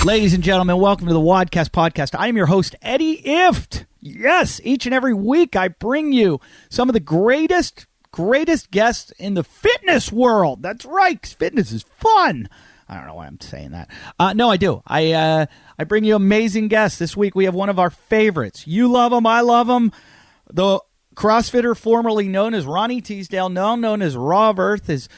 Ladies and gentlemen, welcome to the Wadcast podcast. I am your host, Eddie Ift. Yes, each and every week I bring you some of the greatest guests in the fitness world. That's right, 'cause fitness is fun. I don't know why I'm saying that. No, I do. I bring you amazing guests. This week we have one of our favorites. You love him, I love him. The CrossFitter formerly known as Ronnie Teasdale, now known as Raw of Earth, is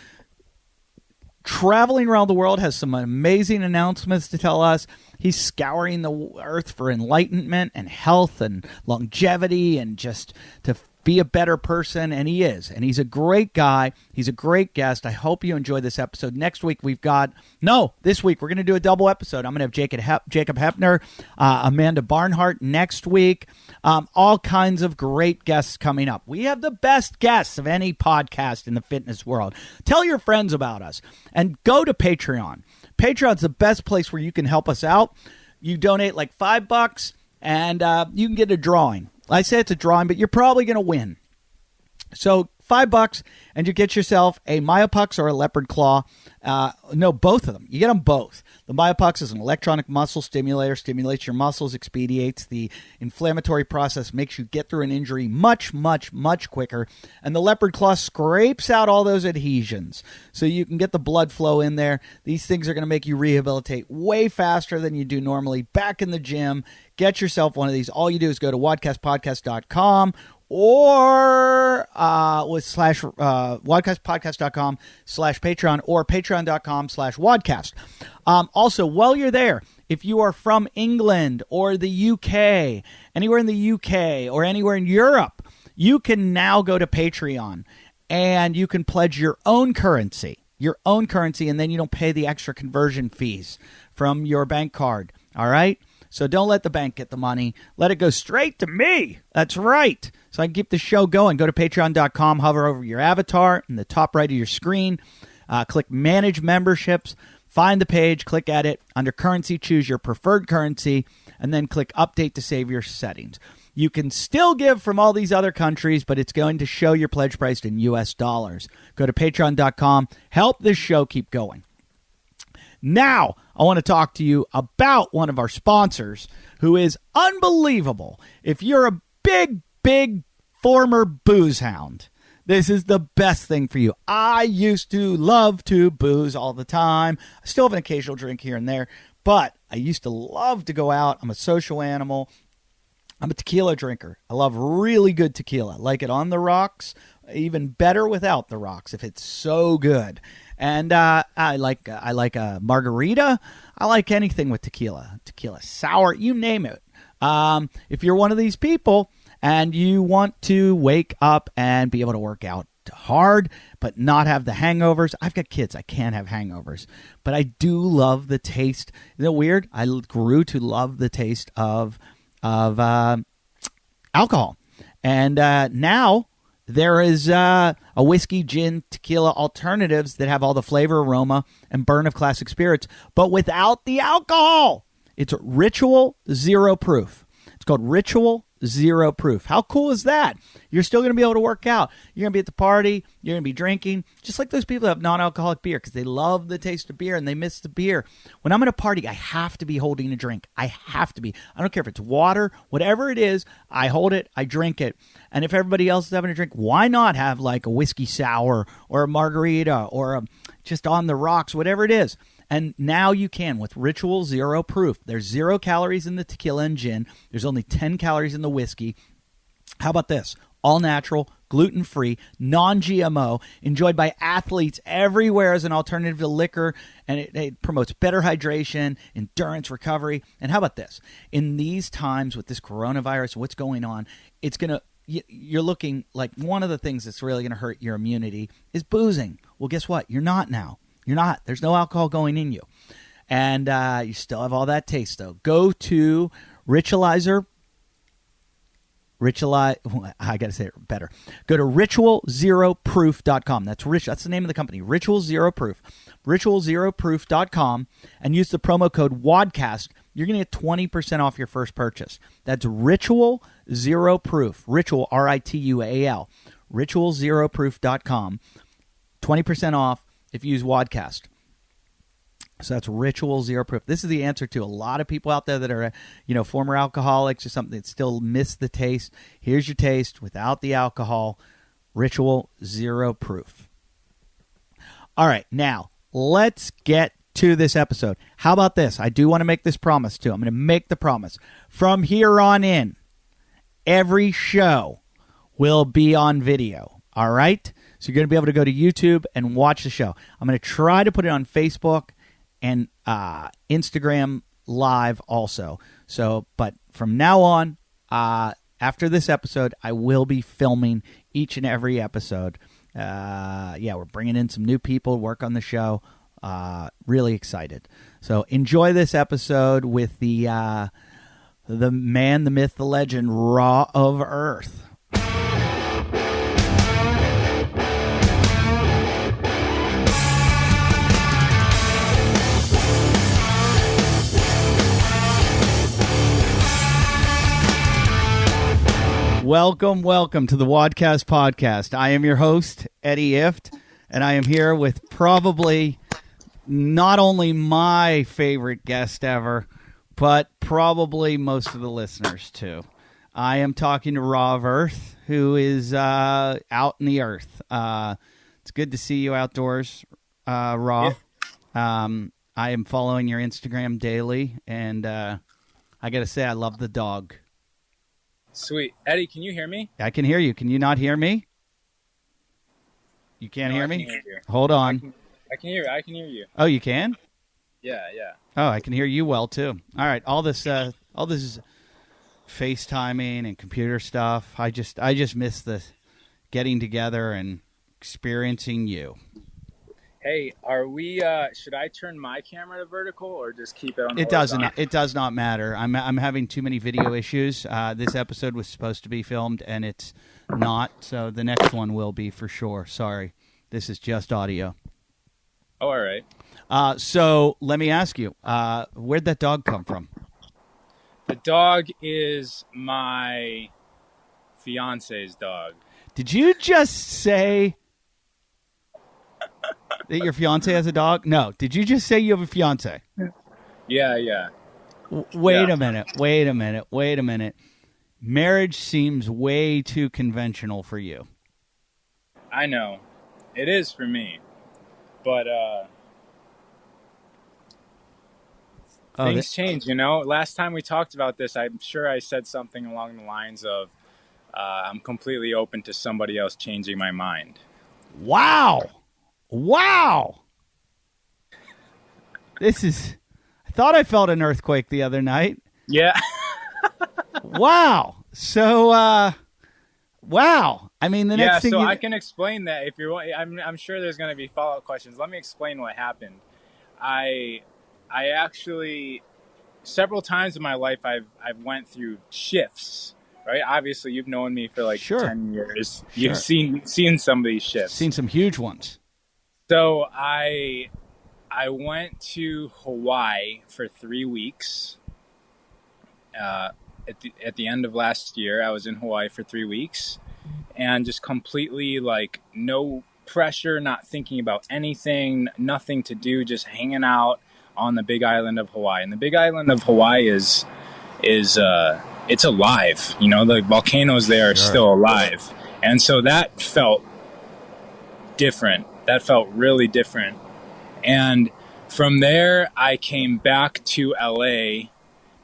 traveling around the world, has some amazing announcements to tell us. He's scouring the earth for enlightenment and health and longevity and just to be a better person, and he is. And he's a great guy. He's a great guest. I hope you enjoy this episode. Next week this week we're going to do a double episode. I'm going to have Jacob Hepner, Amanda Barnhart next week. All kinds of great guests coming up. We have the best guests of any podcast in the fitness world. Tell your friends about us and go to Patreon. Patreon's the best place where you can help us out. You donate like $5 and you can get a drawing. I say it's a drawing, but you're probably going to win. So $5 and you get yourself a Myopux or a Leopard Claw. No, both of them. You get them both. The Myopux is an electronic muscle stimulator, stimulates your muscles, expedites the inflammatory process, makes you get through an injury much, much, much quicker. And the Leopard Claw scrapes out all those adhesions so you can get the blood flow in there. These things are going to make you rehabilitate way faster than you do normally. Back in the gym, get yourself one of these. All you do is go to wadcastpodcast.com or wadcastpodcast.com/Patreon or patreon.com/wadcast. Also, while you're there, if you are from England or the UK, anywhere in the UK or anywhere in Europe, you can now go to Patreon and you can pledge your own currency, and then you don't pay the extra conversion fees from your bank card. All right? So don't let the bank get the money. Let it go straight to me. That's right. So I can keep the show going. Go to patreon.com, hover over your avatar in the top right of your screen. Click Manage Memberships. Find the page. Click at it. Under Currency, choose your preferred currency. And then click Update to save your settings. You can still give from all these other countries, but it's going to show your pledge price in U.S. dollars. Go to patreon.com. Help this show keep going. Now, I want to talk to you about one of our sponsors who is unbelievable. If you're a big former booze hound, this is the best thing for you. I used to love to booze all the time. I still have an occasional drink here and there, but I used to love to go out. I'm a social animal. I'm a tequila drinker. I love really good tequila. I like it on the rocks, even better without the rocks if it's so good. And I like a margarita. I like anything with tequila sour, you name it. If you're one of these people and you want to wake up and be able to work out hard but not have the hangovers, I've got kids. I can't have hangovers, but I do love the taste. Isn't it weird? I grew to love the taste of alcohol, and now there is a whiskey, gin, tequila alternatives that have all the flavor, aroma, and burn of classic spirits, but without the alcohol. It's Ritual Zero Proof. It's called Ritual Zero Proof. How cool is that? You're still going to be able to work out. You're going to be at the party. You're going to be drinking, just like those people that have non-alcoholic beer because they love the taste of beer and they miss the beer. When I'm at a party, I have to be holding a drink. I have to be. I don't care if it's water, whatever it is, I hold it, I drink it. And if everybody else is having a drink, why not have like a whiskey sour or a margarita or just on the rocks, whatever it is. And now you can with Ritual Zero Proof. There's 0 calories in the tequila and gin. There's only 10 calories in the whiskey. How about this? All natural, gluten-free, non-GMO, enjoyed by athletes everywhere as an alternative to liquor, and it promotes better hydration, endurance, recovery. And how about this? In these times with this coronavirus, what's going on, you're looking like one of the things that's really going to hurt your immunity is boozing. Well, guess what? You're not now. You're not. There's no alcohol going in you. And you still have all that taste, though. Go to I got to say it better. Go to ritualzeroproof.com. That's the name of the company, Ritual Zero Proof. Ritualzeroproof.com, and use the promo code WADCAST. You're going to get 20% off your first purchase. That's Ritual Zero Proof. Ritual, R-I-T-U-A-L. Ritualzeroproof.com. 20% off if you use WADCAST. So that's Ritual Zero Proof. This is the answer to a lot of people out there that are, former alcoholics or something that still miss the taste. Here's your taste without the alcohol. Ritual Zero Proof. All right, now let's get to this episode. How about this? I do want to make this promise too. I'm going to make the promise. From here on in, every show will be on video. All right? So you're going to be able to go to YouTube and watch the show. I'm going to try to put it on Facebook and Instagram Live also. So, but from now on, after this episode, I will be filming each and every episode. We're bringing in some new people to work on the show. Really excited. So enjoy this episode with the man, the myth, the legend, Raw of Earth. Welcome to the Wadcast podcast. I am your host, Eddie Ift, and I am here with probably not only my favorite guest ever, but probably most of the listeners too. I am talking to Raw of Earth, who is out in the earth. It's good to see you outdoors, Raw. Yeah. I am following your Instagram daily, and I got to say, I love the dog. Sweet. Eddie, can you hear me? I can hear you. Can you not hear me? You can't hear me? Can hear you. Hold on. I can hear you. I can hear you. Oh, you can? Yeah. Oh, I can hear you well too. All right. All this FaceTiming and computer stuff. I just miss the getting together and experiencing you. Hey, are we? Should I turn my camera to vertical or just keep it on? It does not matter. I'm having too many video issues. This episode was supposed to be filmed and it's not. So the next one will be for sure. Sorry, this is just audio. Oh, all right. So let me ask you, where'd that dog come from? The dog is my fiance's dog. Did you just say that your fiance has a dog? No. Did you just say you have a fiance? Yeah. Wait a minute. Marriage seems way too conventional for you. I know. It is for me. But things change, Last time we talked about this, I'm sure I said something along the lines of, I'm completely open to somebody else changing my mind. Wow. I thought I felt an earthquake the other night. Yeah. Wow. So, wow. I mean, the next thing. Yeah, so I can explain that if you're. I'm sure there's going to be follow-up questions. Let me explain what happened. I actually, several times in my life, I've went through shifts. Right. Obviously, you've known me for like 10 years. Sure. You've seen some of these shifts. Seen some huge ones. So I went to Hawaii for 3 weeks. At the end of last year, I was in Hawaii for 3 weeks, and just completely like no pressure, not thinking about anything, nothing to do, just hanging out on the Big Island of Hawaii. And the Big Island of Hawaii is it's alive. The volcanoes there are still alive, and so that felt different. That felt really different. And from there, I came back to LA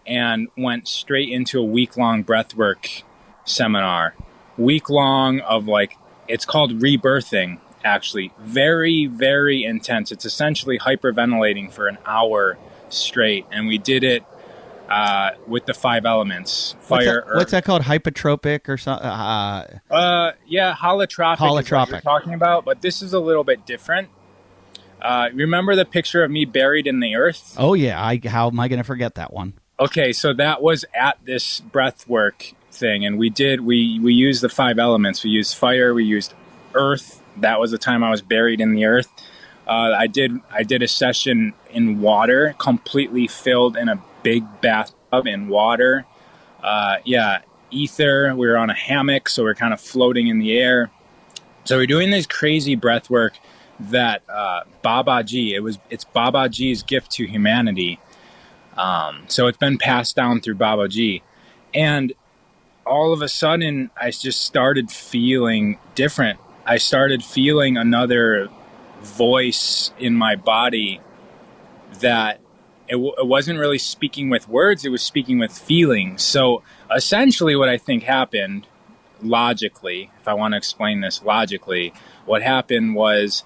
and went straight into a week-long breathwork seminar. Week-long of it's called rebirthing, actually. Very, very intense. It's essentially hyperventilating for an hour straight. And we did it with the 5 elements. Fire, what's that called? Hypotropic or something? Yeah, holotropic. Is what you're talking about, but this is a little bit different. Remember the picture of me buried in the earth? Oh, yeah. How am I going to forget that one? Okay, so that was at this breathwork thing, and we used the 5 elements. We used fire, we used earth. That was the time I was buried in the earth. I did a session in water, completely filled in a big bathtub in water. Ether. We were on a hammock, so we're kind of floating in the air. So we're doing this crazy breath work that Babaji. It's Babaji's gift to humanity. So it's been passed down through Babaji, and all of a sudden I just started feeling different. I started feeling another voice in my body that it wasn't really speaking with words, it was speaking with feelings. So essentially what I think happened logically, if I want to explain this logically, what happened was,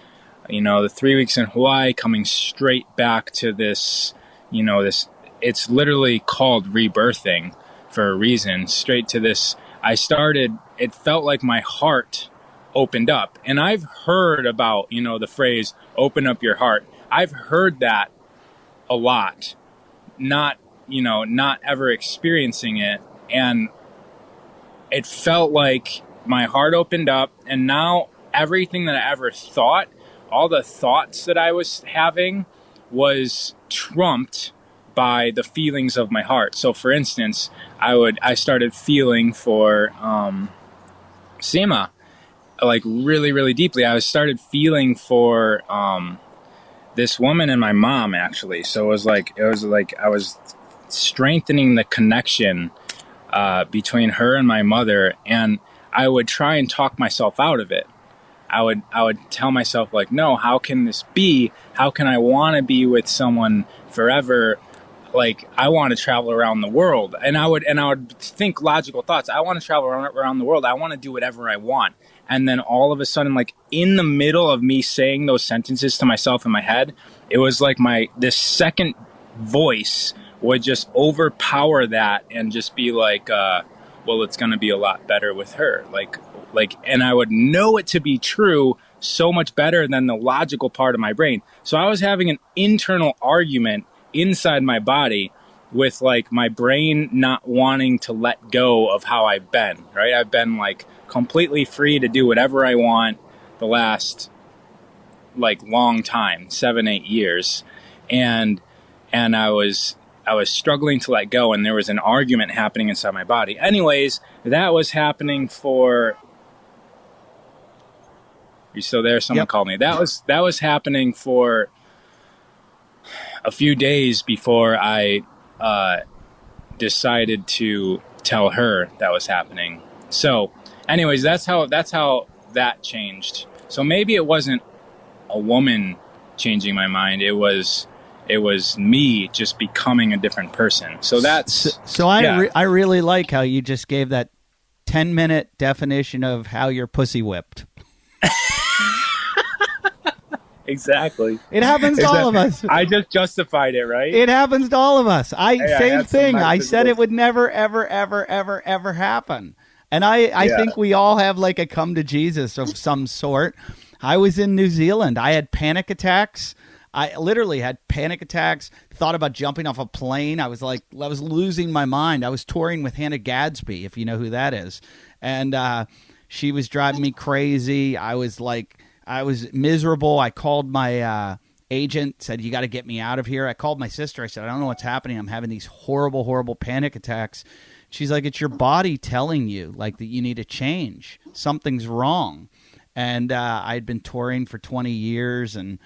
the 3 weeks in Hawaii, coming straight back to this, it's literally called rebirthing for a reason, straight to this. It felt like my heart opened up. And I've heard about, the phrase, open up your heart. I've heard that a lot, not ever experiencing it. And it felt like my heart opened up, and now everything that I ever thought, all the thoughts that I was having was trumped by the feelings of my heart. So for instance, I started feeling for Sima, like really, really deeply. I started feeling for this woman and my mom, actually. So it was like I was strengthening the connection between her and my mother, and I would try and talk myself out of it. I would tell myself, like, no, how can this be? How can I want to be with someone forever? Like, I want to travel around the world. And I would think logical thoughts. I want to travel around the world. I want to do whatever I want. And then all of a sudden, like in the middle of me saying those sentences to myself in my head, it was like this second voice would just overpower that and just be like, well, it's going to be a lot better with her. And I would know it to be true so much better than the logical part of my brain. So I was having an internal argument inside my body with like my brain not wanting to let go of how I've been, right? I've been like completely free to do whatever I want the last like long time, 7-8 years. And I was struggling to let go, and there was an argument happening inside my body. Anyways, that was happening for... You still there? Someone Yep. called me. That was happening for a few days before I decided to tell her that was happening. So, anyways, that's how that changed. So maybe it wasn't a woman changing my mind. It was me just becoming a different person. So that's... So I really like how you just gave that 10-minute definition of how you're pussy whipped. Exactly. It happens to all of us. I just justified it, right? It happens to all of us. Same thing. I said it would never, ever, ever, ever, ever happen. And I think we all have like a come to Jesus of some sort. I was in New Zealand. I had panic attacks. I literally had panic attacks, thought about jumping off a plane. I was losing my mind. I was touring with Hannah Gadsby, if you know who that is. And she was driving me crazy. I was miserable. I called my agent, said, you got to get me out of here. I called my sister. I said, I don't know what's happening. I'm having these horrible, horrible panic attacks. She's like, it's your body telling you like that you need to change. Something's wrong. And I'd been touring for 20 years, and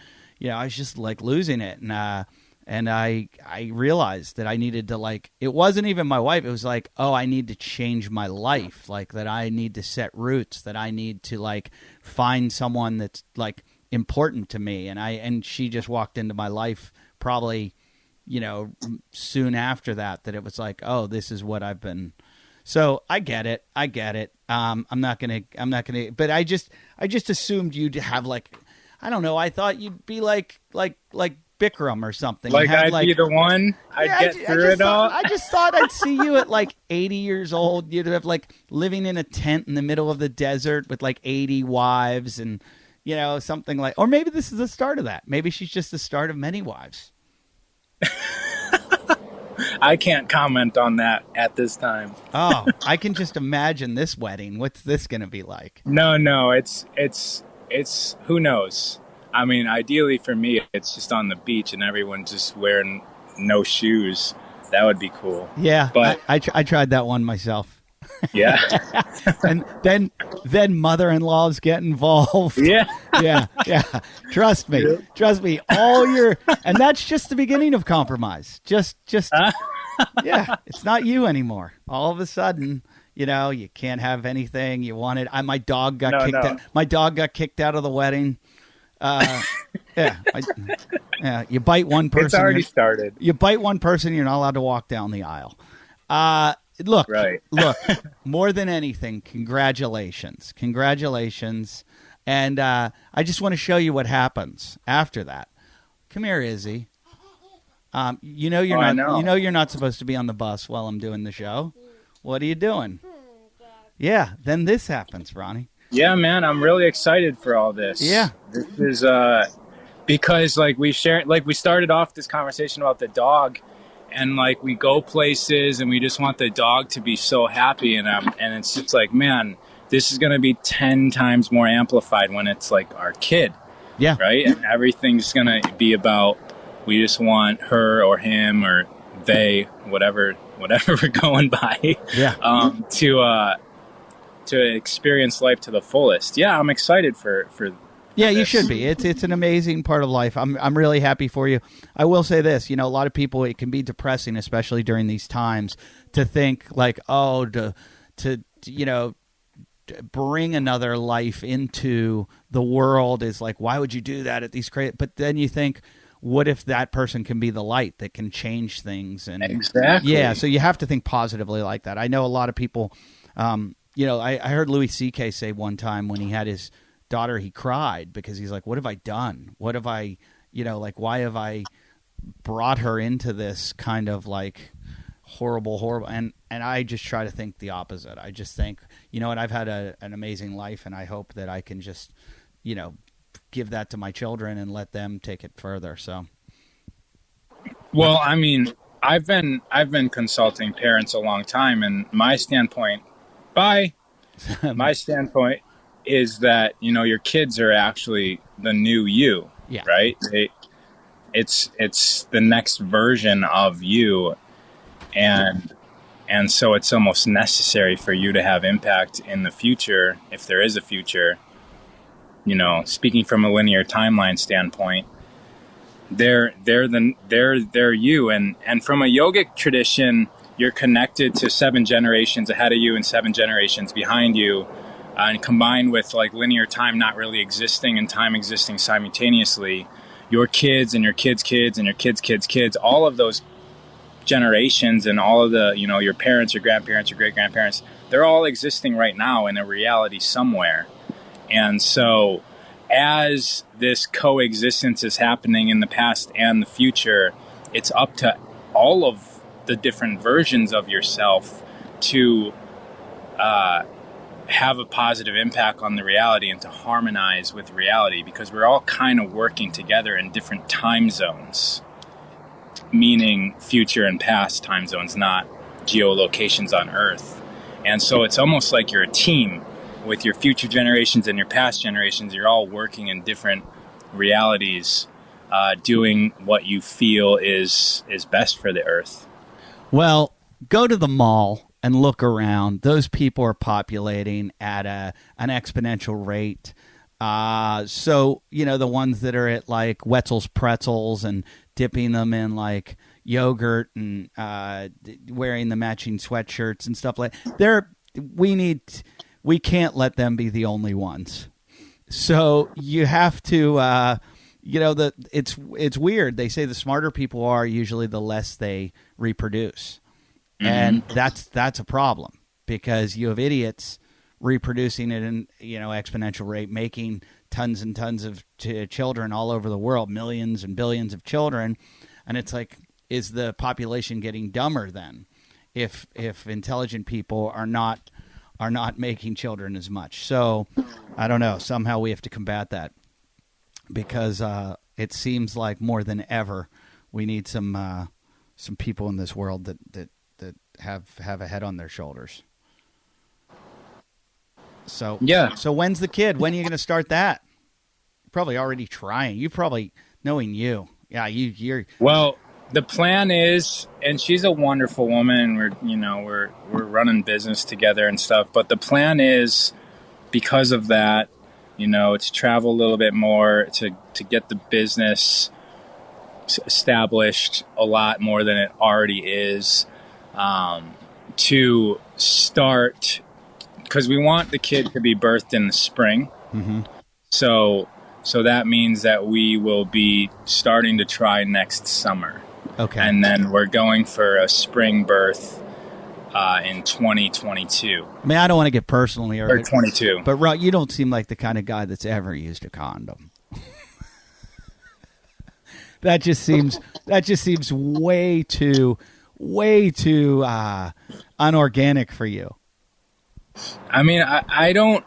I was just like losing it. And I realized that I needed to, like, it wasn't even my wife. It was like, oh, I need to change my life, like that I need to set roots, that I need to like find someone that's like important to me. And she just walked into my life probably, soon after that it was like, oh, this is what I've been. So I get it. I'm not gonna, but I just assumed you'd have like, I don't know. I thought you'd be like Bikram or something. Like I'd be the one. I'd get through it all. I just thought I'd see you at like 80 years old. You'd have like living in a tent in the middle of the desert with like 80 wives and, something like, or maybe this is the start of that. Maybe she's just the start of many wives. I can't comment on that at this time. Oh, I can just imagine this wedding. What's this going to be like? No, it's who knows? I mean, ideally for me, it's just on the beach and everyone just wearing no shoes. That would be cool. Yeah, but I tried that one myself. Yeah. And then mother-in-laws get involved. Yeah. Yeah. Trust me. And that's just the beginning of compromise. Just yeah, it's not you anymore. All of a sudden, you can't have anything you wanted. My dog got kicked out. My dog got kicked out of the wedding. Yeah, you bite one person. It's already started. You bite one person, you're not allowed to walk down the aisle. Look, more than anything, congratulations. And I just want to show you what happens after that. Come here, Izzy. You're not supposed to be on the bus while I'm doing the show. What are you doing? Yeah, then this happens, Ronnie. Yeah, man, I'm really excited for all this. Yeah. This is because we started off this conversation about the dog, and we go places and we just want the dog to be so happy, and it's just man, this is going to be 10 times more amplified when it's our kid. Yeah. Right? And everything's going to be about, we just want her or him or they, whatever we're going by, to experience life to the fullest. Yeah, I'm excited for Yeah, you should be. It's an amazing part of life. I'm really happy for you. I will say this, a lot of people, it can be depressing, especially during these times, to think to bring another life into the world is why would you do that at these but then you think, what if that person can be the light that can change things? And exactly. Yeah, so you have to think positively like that. I know a lot of people, I heard Louis C.K. say one time when he had his daughter, he cried because he's like, what have I done? What have I, why have I brought her into this kind of horrible, and I just try to think the opposite. I just think, I've had an amazing life, and I hope that I can just, give that to my children and let them take it further. So, well, I mean, I've been consulting parents a long time, and my standpoint is that your kids are actually the new you. Yeah. Right? It's the next version of you, and so it's almost necessary for you to have impact in the future, if there is a future. Speaking from a linear timeline standpoint, they're you, and from a yogic tradition, you're connected to 7 generations ahead of you and 7 generations behind you, and combined with linear time not really existing and time existing simultaneously, your kids and your kids' kids and your kids' kids' kids, all of those generations and all of the your parents, your grandparents, your great grandparents, they're all existing right now in a reality somewhere. And so as this coexistence is happening in the past and the future, it's up to all of the different versions of yourself to have a positive impact on the reality and to harmonize with reality, because we're all kind of working together in different time zones, meaning future and past time zones, not geolocations on Earth. And so it's almost like you're a team with your future generations and your past generations. You're all working in different realities, doing what you feel is best for the Earth. Well, go to the mall and look around. Those people are populating at an exponential rate. So, the ones that are at Wetzel's Pretzels and dipping them in yogurt and wearing the matching sweatshirts and stuff we can't let them be the only ones. So you have to, it's weird. They say the smarter people are, usually the less they reproduce. Mm-hmm. And that's a problem, because you have idiots reproducing it in, exponential rate, making tons and tons of children all over the world, millions and billions of children. And it's is the population getting dumber then if intelligent people are not making children as much? So I don't know. Somehow we have to combat that, because it seems like more than ever we need some people in this world that have a head on their shoulders. So yeah. So when's the kid? When are you going to start that? You're probably already trying. You probably, knowing you. Yeah, you're. Well, The plan is, and she's a wonderful woman, and we're running business together and stuff. But the plan is, because of that, to travel a little bit more, to get the business established a lot more than it already is, to start, because we want the kid to be birthed in the spring. Mm-hmm. So that means that we will be starting to try next summer. Okay. And then we're going for a spring birth in 2022. I mean, I don't want to get personal here. Or 22. But you don't seem like the kind of guy that's ever used a condom. That just seems way too unorganic for you. I mean, I don't.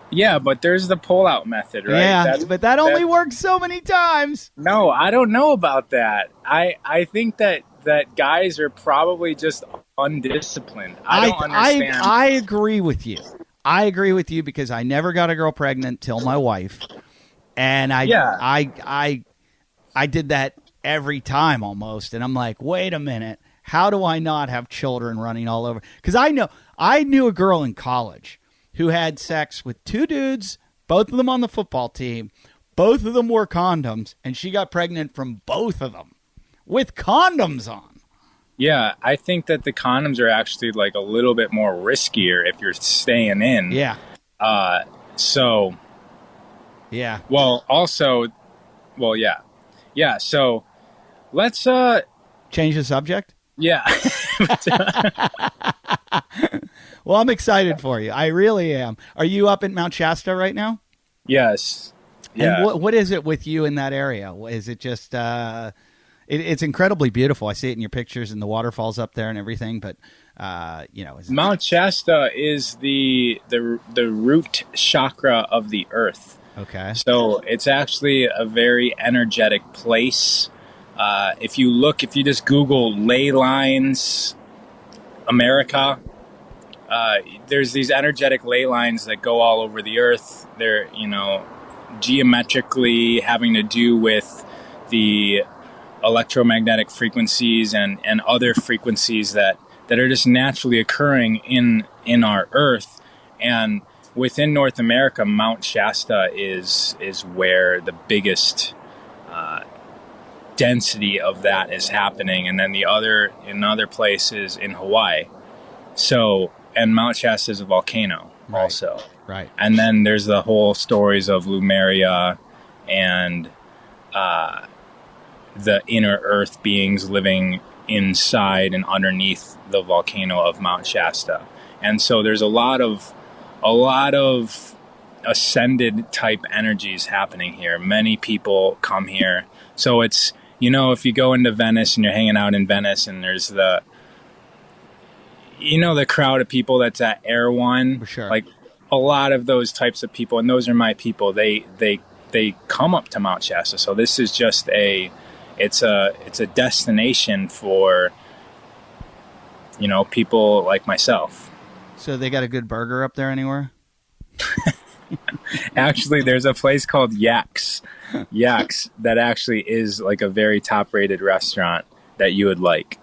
Yeah, but there's the pull-out method, right? Yeah, but that only works so many times. No, I don't know about that. I think that guys are probably just undisciplined. I don't understand. I agree with you. I agree with you because I never got a girl pregnant till my wife, and I did that every time almost, and I'm like, wait a minute, how do I not have children running all over? Because I knew a girl in college who had sex with two dudes, both of them on the football team. Both of them wore condoms, and she got pregnant from both of them with condoms on. Yeah, I think that the condoms are actually like a little bit more riskier if you're staying in. Yeah. So. Yeah. Well, also, yeah. Yeah, so let's change the subject? Yeah. Well, I'm excited for you. I really am. Are you up in Mount Shasta right now? Yes. Yeah. And what is it with you in that area? Is it just it's incredibly beautiful. I see it in your pictures and the waterfalls up there and everything, but Mount Shasta is the root chakra of the earth. Okay. So it's actually a very energetic place. If you just Google ley lines, America, there's these energetic ley lines that go all over the earth. They're, geometrically having to do with the electromagnetic frequencies and other frequencies that are just naturally occurring in our earth. And within North America, Mount Shasta is where the biggest density of that is happening, and then in other places in Hawaii. So, and Mount Shasta is a volcano also. Right. And then there's the whole stories of Lumeria and the inner earth beings living inside and underneath the volcano of Mount Shasta. And so there's a lot of ascended type energies happening here. Many people come here. So it's, if you go into Venice and you're hanging out in Venice and there's the crowd of people that's at Air One, sure. Like a lot of those types of people, and those are my people, they come up to Mount Shasta. So this is just it's a destination for, people like myself. So they got a good burger up there anywhere? Actually, there's a place called Yaks that actually is like a very top-rated restaurant that you would like.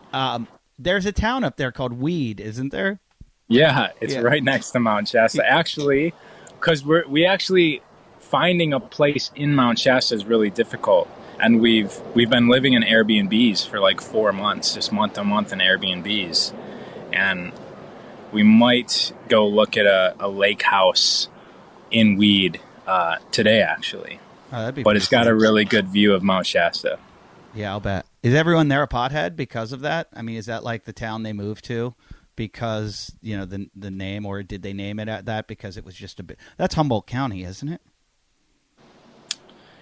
There's a town up there called Weed, isn't there? Yeah, it's right next to Mount Shasta. Actually, because we actually finding a place in Mount Shasta is really difficult, and we've been living in Airbnbs for like 4 months, just month to month in Airbnbs, and we might go look at a lake house in Weed today, actually. Oh, that'd be but it's got a really good view of Mount Shasta. Yeah, I'll bet. Is everyone there a pothead because of that? I mean, is that like the town they moved to because, the name, or did they name it at that because it was just a bit... That's Humboldt County, isn't it?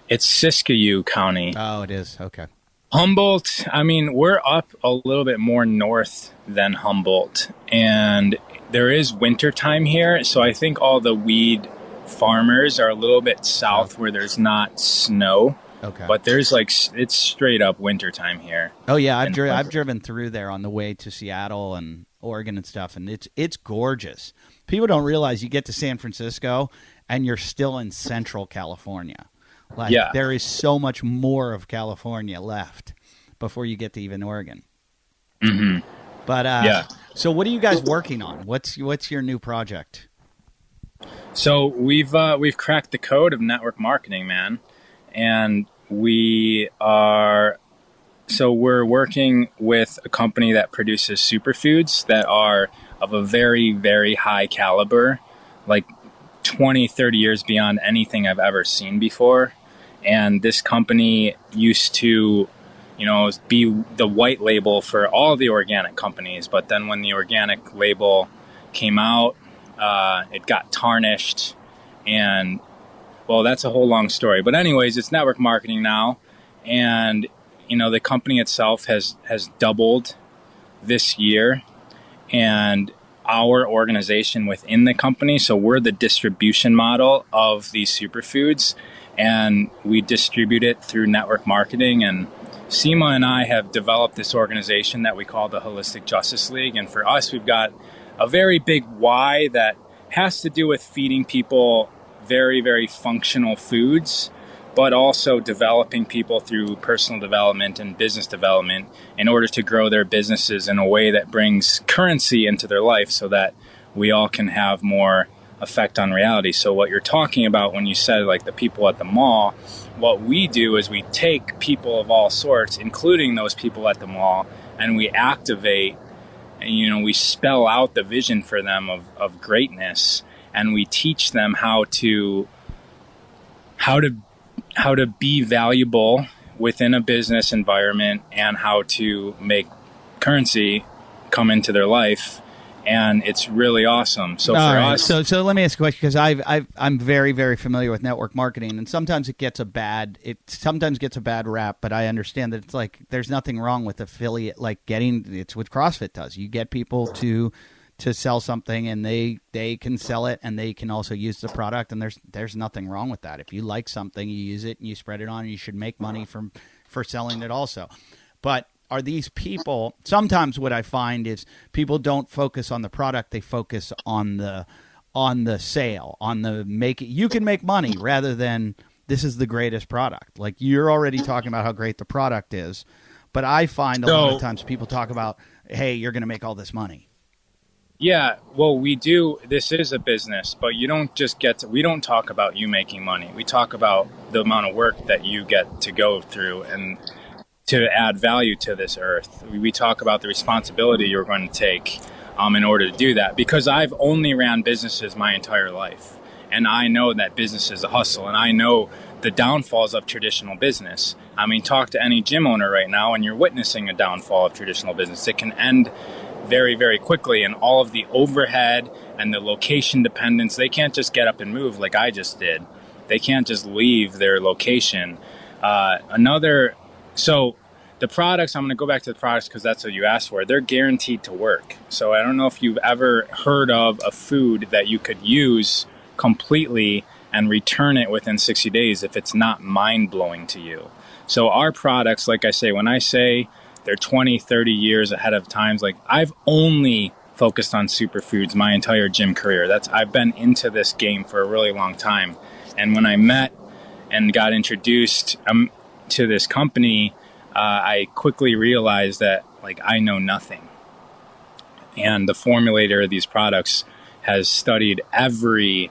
It's Siskiyou County. Oh, it is. Okay. Humboldt, I mean, we're up a little bit more north than Humboldt, and there is winter time here, so I think all the weed farmers are a little bit south where there's not snow. Okay. But there's it's straight up winter time here. Oh yeah, I've driven through there on the way to Seattle and Oregon and stuff, and it's gorgeous. People don't realize you get to San Francisco and you're still in Central California. There is so much more of California left. before you get to even Oregon. Mm-hmm. But Yeah. So what are you guys working on? What's your new project? So we've cracked the code of network marketing, man, and we're working with a company that produces superfoods that are of a very, very high caliber, like 20, 30 years beyond anything I've ever seen before. And this company used to, be the white label for all the organic companies. But then when the organic label came out, it got tarnished. And, well, that's a whole long story. But anyways, it's network marketing now. And, the company itself has doubled this year. And our organization within the company, so we're the distribution model of these superfoods, and we distribute it through network marketing. And Seema and I have developed this organization that we call the Holistic Justice League. And for us, we've got a very big why that has to do with feeding people very, very functional foods, but also developing people through personal development and business development in order to grow their businesses in a way that brings currency into their life so that we all can have more effect on reality. So what you're talking about when you said like the people at the mall, what we do is we take people of all sorts, including those people at the mall, and we activate, and, we spell out the vision for them of greatness, and we teach them how to be valuable within a business environment and how to make currency come into their life. And it's really awesome. So All for right. us, So let me ask you a question, because I'm very, very familiar with network marketing, and sometimes it gets a bad rap. But I understand that it's like there's nothing wrong with affiliate, like it's what CrossFit does. You get people to sell something, and they can sell it, and they can also use the product, and there's nothing wrong with that. If you like something, you use it and you spread it on, and you should make money for selling it also. But are these people, sometimes what I find is people don't focus on the product, they focus on the sale, on the you can make money rather than this is the greatest product. Like you're already talking about how great the product is, but I find a lot of times people talk about, hey, you're going to make all this money. Yeah, well, we do. This is a business, but you don't just we don't talk about you making money. We talk about the amount of work that you get to go through and to add value to this earth. We talk about the responsibility you're going to take in order to do that, because I've only ran businesses my entire life. And I know that business is a hustle, and I know the downfalls of traditional business. I mean, talk to any gym owner right now, and you're witnessing a downfall of traditional business. It can end very, very quickly, and all of the overhead and the location dependence, they can't just get up and move like I just did. They can't just leave their location. So the products, I'm going to go back to the products because that's what you asked for. They're guaranteed to work. So I don't know if you've ever heard of a food that you could use completely and return it within 60 days if it's not mind-blowing to you. So our products, like I say, when I say they're 20, 30 years ahead of times, like I've only focused on superfoods my entire gym career. I've been into this game for a really long time. And when I met and got introduced to this company, I quickly realized that like I know nothing. And the formulator of these products has studied every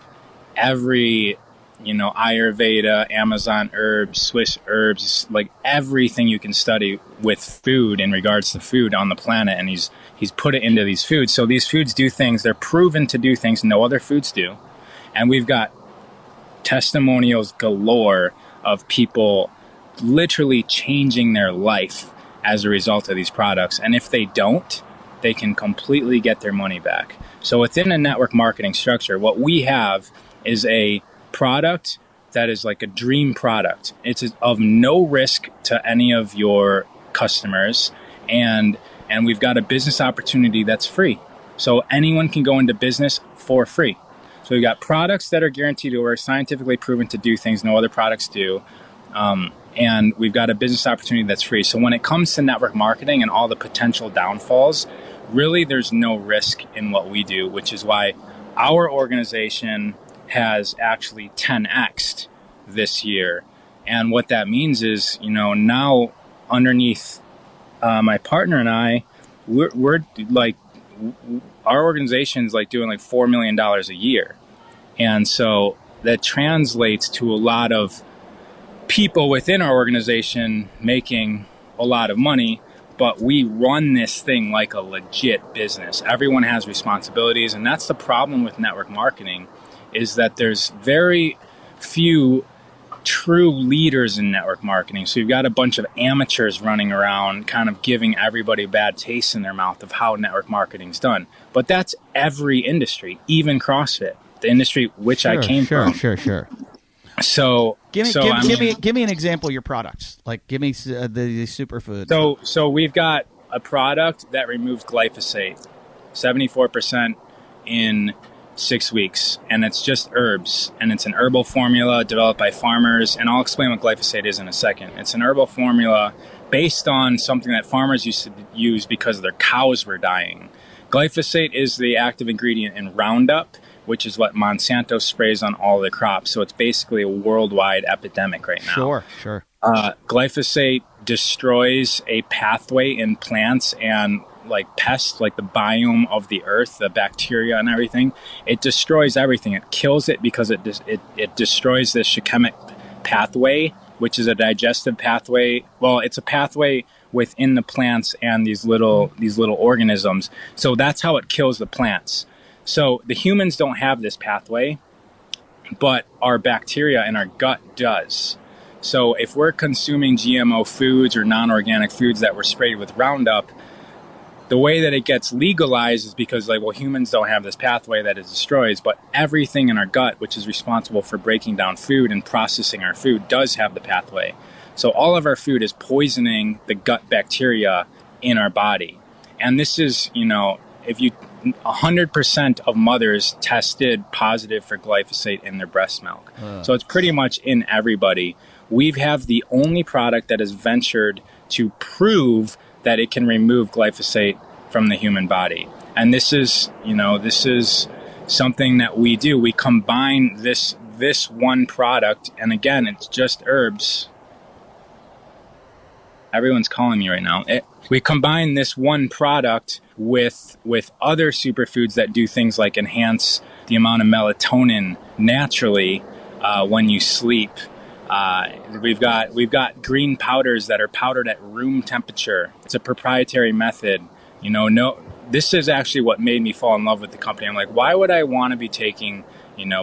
Ayurveda, Amazon herbs, Swiss herbs, like everything you can study with food in regards to food on the planet, and he's put it into these foods. So these foods do things, they're proven to do things no other foods do. And we've got testimonials galore of people literally changing their life as a result of these products. And if they don't, they can completely get their money back. So within a network marketing structure, what we have is a product that is like a dream product. It's of no risk to any of your customers, and we've got a business opportunity that's free. So anyone can go into business for free. So we've got products that are guaranteed to work, scientifically proven to do things no other products do. And we've got a business opportunity that's free. So when it comes to network marketing and all the potential downfalls, really there's no risk in what we do, which is why our organization has actually 10x'd this year. And what that means is, now underneath my partner and I, we're like, our organization's like doing like $4 million a year. And so that translates to a lot of people within our organization making a lot of money, but we run this thing like a legit business. Everyone has responsibilities, and that's the problem with network marketing, is that there's very few true leaders in network marketing. So you've got a bunch of amateurs running around kind of giving everybody bad taste in their mouth of how network marketing's done. But that's every industry, even CrossFit, the industry which I came from. Sure. So give me an example of your products. Like, give me the superfoods. So we've got a product that removes glyphosate, 74% in 6 weeks, and it's just herbs, and it's an herbal formula developed by farmers, and I'll explain what glyphosate is in a second. It's an herbal formula based on something that farmers used to use because their cows were dying. Glyphosate is the active ingredient in Roundup, which is what Monsanto sprays on all the crops. So it's basically a worldwide epidemic right now. Sure. Glyphosate destroys a pathway in plants and like pests, like the biome of the earth, the bacteria and everything. It destroys everything. It kills it because it destroys the shikemic pathway, which is a digestive pathway. Well, it's a pathway within the plants and these little organisms. So that's how it kills the plants. So the humans don't have this pathway, but our bacteria in our gut does. So if we're consuming GMO foods or non-organic foods that were sprayed with Roundup, the way that it gets legalized is because, like, well, humans don't have this pathway that it destroys, but everything in our gut, which is responsible for breaking down food and processing our food, does have the pathway. So all of our food is poisoning the gut bacteria in our body. And this is, if you 100% of mothers tested positive for glyphosate in their breast milk. So it's pretty much in everybody. We have the only product that has ventured to prove that it can remove glyphosate from the human body. And this is something that we do. We combine this one product, and again, it's just herbs. Everyone's calling me right now. We combine this one product with other superfoods that do things like enhance the amount of melatonin naturally when you sleep. We've got green powders that are powdered at room temperature. It's a proprietary method. This is actually what made me fall in love with the company. I'm like, why would I want to be taking,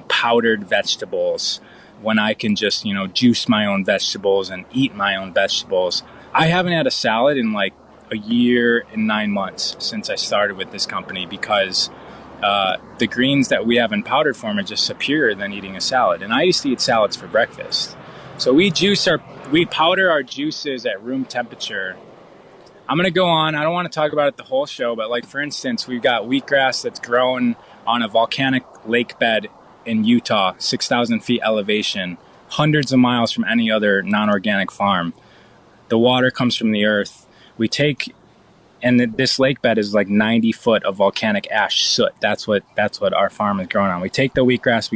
powdered vegetables when I can just, juice my own vegetables and eat my own vegetables? I haven't had a salad in like a year and 9 months since I started with this company because the greens that we have in powdered form are just superior than eating a salad. And I used to eat salads for breakfast. So we powder our juices at room temperature. I'm going to go on. I don't want to talk about it the whole show, but like, for instance, we've got wheatgrass that's grown on a volcanic lake bed in Utah, 6,000 feet elevation, hundreds of miles from any other non-organic farm. The water comes from the earth. This lake bed is like 90 foot of volcanic ash soot. That's what our farm is growing on. We take the wheatgrass,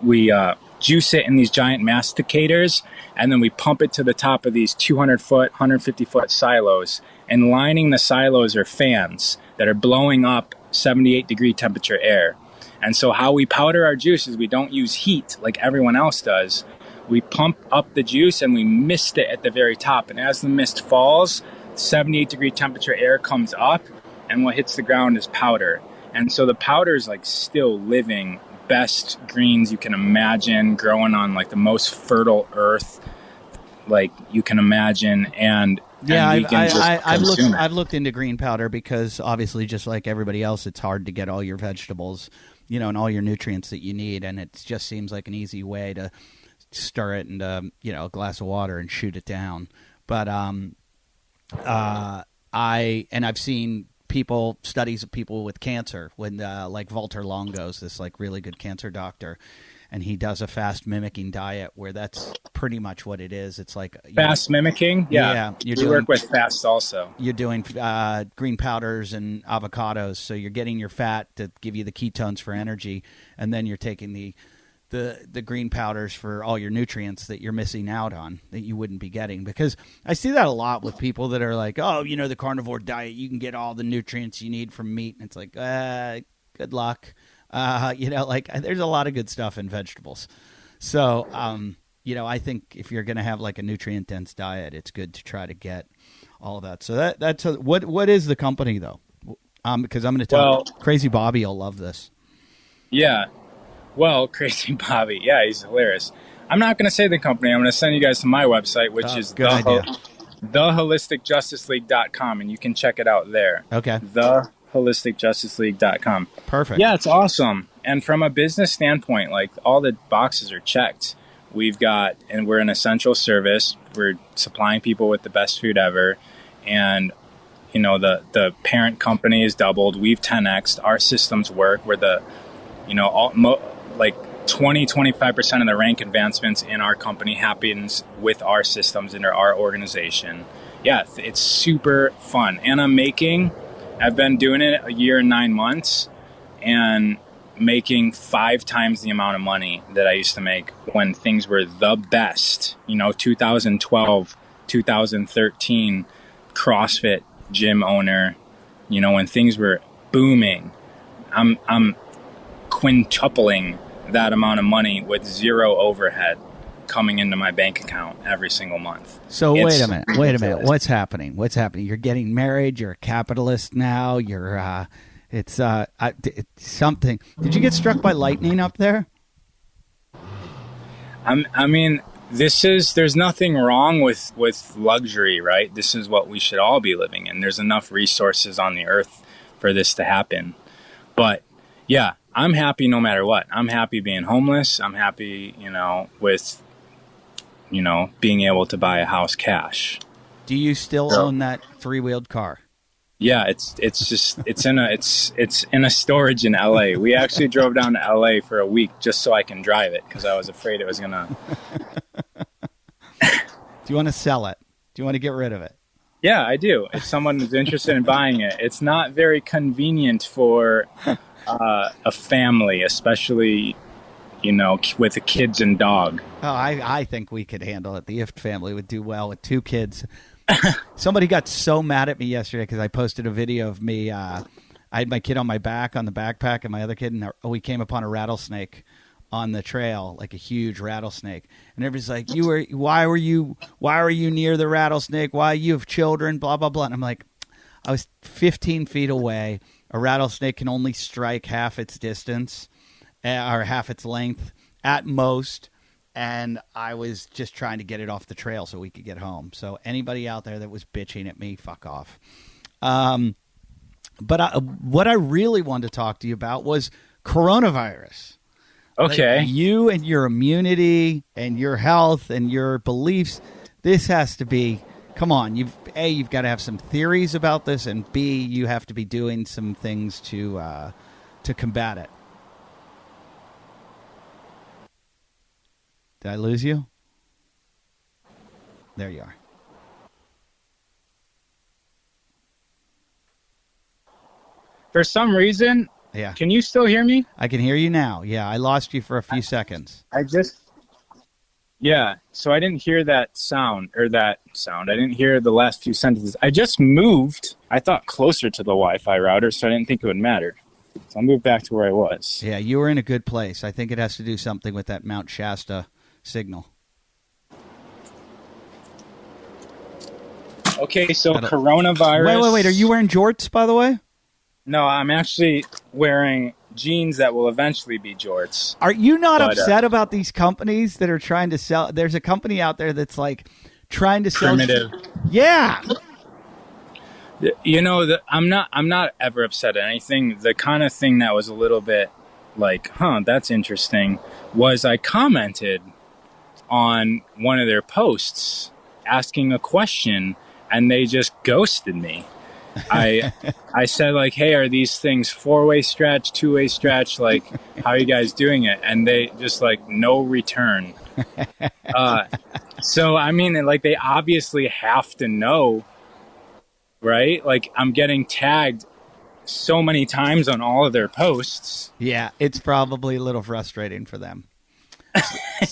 we juice it in these giant masticators, and then we pump it to the top of these 200 foot, 150 foot silos. And lining the silos are fans that are blowing up 78 degree temperature air. And so how we powder our juice is we don't use heat like everyone else does. We pump up the juice and we mist it at the very top. And as the mist falls, 78 degree temperature air comes up, and what hits the ground is powder. And so the powder is like still living, best greens you can imagine, growing on like the most fertile earth like you can imagine. And I've looked into green powder because obviously, just like everybody else, it's hard to get all your vegetables, and all your nutrients that you need. And it just seems like an easy way to stir it into a glass of water and shoot it down. But I've seen studies of people with cancer when like Walter Longo's this like really good cancer doctor, and he does a fast mimicking diet where that's pretty much what it is. It's like fast mimicking. Yeah. We work with fast also. You're doing green powders and avocados, so you're getting your fat to give you the ketones for energy, and then you're taking the the green powders for all your nutrients that you're missing out on that you wouldn't be getting. Because I see that a lot with people that are like, oh, the carnivore diet, you can get all the nutrients you need from meat. And it's like, good luck. There's a lot of good stuff in vegetables. So, I think if you're going to have like a nutrient dense diet, it's good to try to get all of that. So what is the company though? Because I'm going to tell Crazy Bobby will love this. Yeah. Well, Crazy Bobby. Yeah, he's hilarious. I'm not going to say the company. I'm going to send you guys to my website, which is theholisticjusticeleague.com, and you can check it out there. Okay. Theholisticjusticeleague.com. Perfect. Yeah, it's awesome. And from a business standpoint, like all the boxes are checked. And we're an essential service. We're supplying people with the best food ever. And, the parent company is doubled. We've 10x'd. Our systems work. We're the, 20-25% of the rank advancements in our company happens with our systems under our organization. Yeah, it's super fun. And I've been doing it a year and 9 months and making 5 times the amount of money that I used to make when things were the best. 2012, 2013, CrossFit gym owner, when things were booming. I'm quintupling that amount of money with zero overhead coming into my bank account every single month. So wait a minute. What's happening? You're getting married. You're a capitalist now. You're it's something. Did you get struck by lightning up there? There's nothing wrong with luxury, right? This is what we should all be living in. There's enough resources on the earth for this to happen. But yeah, I'm happy no matter what. I'm happy being homeless. I'm happy, with, being able to buy a house cash. Do you still own that 3-wheeled car? Yeah, it's in a storage in LA. We actually drove down to LA for a week just so I can drive it because I was afraid it was gonna. Do you want to sell it? Do you want to get rid of it? Yeah, I do. If someone is interested in buying it, it's not very convenient for a family, especially with the kids and dog. Oh, I think we could handle it. The Ift family would do well with 2 kids. Somebody got so mad at me yesterday because I posted a video of me. I had my kid on my back on the backpack and my other kid, and we came upon a rattlesnake on the trail, like a huge rattlesnake. And everybody's like, why were you near the rattlesnake? Why you have children? Blah, blah, blah. And I'm like, I was 15 feet away. A rattlesnake can only strike half its distance or half its length at most. And I was just trying to get it off the trail so we could get home. So anybody out there that was bitching at me, fuck off. But what I really wanted to talk to you about was coronavirus. Okay. Like you and your immunity and your health and your beliefs, this has to be, come on, you've got to have some theories about this, and B, you have to be doing some things to combat it. Did I lose you? There you are. For some reason, yeah. Can you still hear me? I can hear you now. Yeah, I lost you for a few seconds. Yeah, so I didn't hear that sound. I didn't hear the last few sentences. I just moved, I thought, closer to the Wi-Fi router, so I didn't think it would matter. So I moved back to where I was. Yeah, you were in a good place. I think it has to do something with that Mount Shasta signal. Okay, so coronavirus. Wait. Are you wearing jorts, by the way? No, I'm actually wearing jeans that will eventually be jorts. Are you not upset about these companies that are trying to sell? There's a company out there that's like trying to sell. Primitive. Yeah. I'm not ever upset at anything. The kind of thing that was a little bit like, that's interesting, was I commented on one of their posts asking a question, and they just ghosted me. I said, like, hey, are these things 4-way stretch, 2-way stretch? Like, how are you guys doing it? And they just like, no return. So, I mean, like, they obviously have to know, right? Like, I'm getting tagged so many times on all of their posts. Yeah, it's probably a little frustrating for them.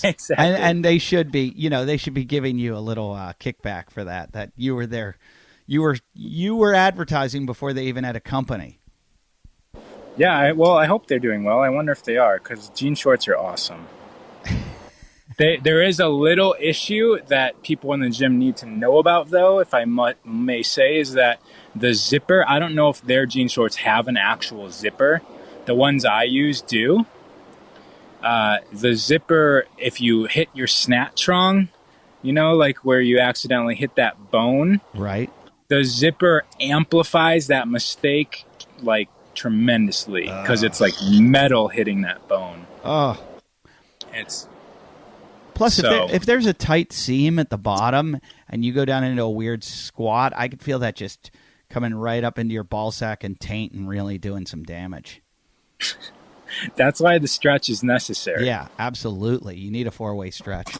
Exactly. And they should be, they should be giving you a little kickback for that. That you were there, you were advertising before they even had a company. Yeah, I hope they're doing well. I wonder if they are, because jean shorts are awesome. There is a little issue that people in the gym need to know about, though, if I may say, is that the zipper, I don't know if their jean shorts have an actual zipper. The ones I use do. The zipper, if you hit your snatch wrong, like where you accidentally hit that bone. Right. The zipper amplifies that mistake like tremendously because it's like metal hitting that bone. Oh. It's... Plus, if there's a tight seam at the bottom and you go down into a weird squat, I could feel that just coming right up into your ball sack and taint and really doing some damage. That's why the stretch is necessary. Yeah, absolutely. You need a 4-way stretch.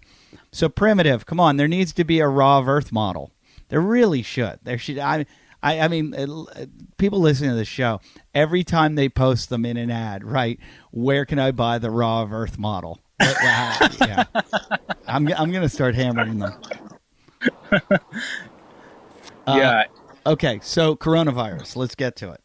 So Primitive, come on, there needs to be a Raw of Earth model. There really should. There should. I mean, people listening to the show, every time they post them in an ad, right? Where can I buy the Raw of Earth model? Yeah, I'm going to start hammering them. Yeah. Okay, so coronavirus. Let's get to it.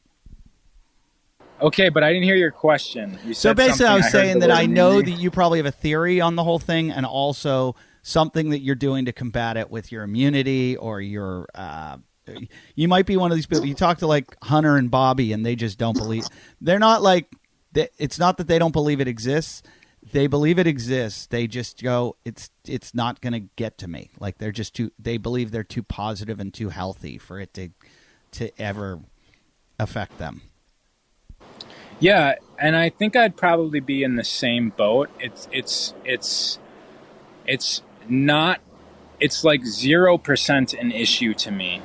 Okay, but I didn't hear your question. You said so basically, I was saying that I know that immunity. you probably have a theory on the whole thing, and also something that you're doing to combat it with your immunity or your. You might be one of these people. You talk to like Hunter and Bobby, and they just don't believe. They're not like. It's not that they don't believe it exists. They believe it exists. They just go, it's not going to get to me. Like they're just too. They believe they're too positive and too healthy for it to ever affect them. Yeah, and I think I'd probably be in the same boat. It's not. It's like 0% an issue to me.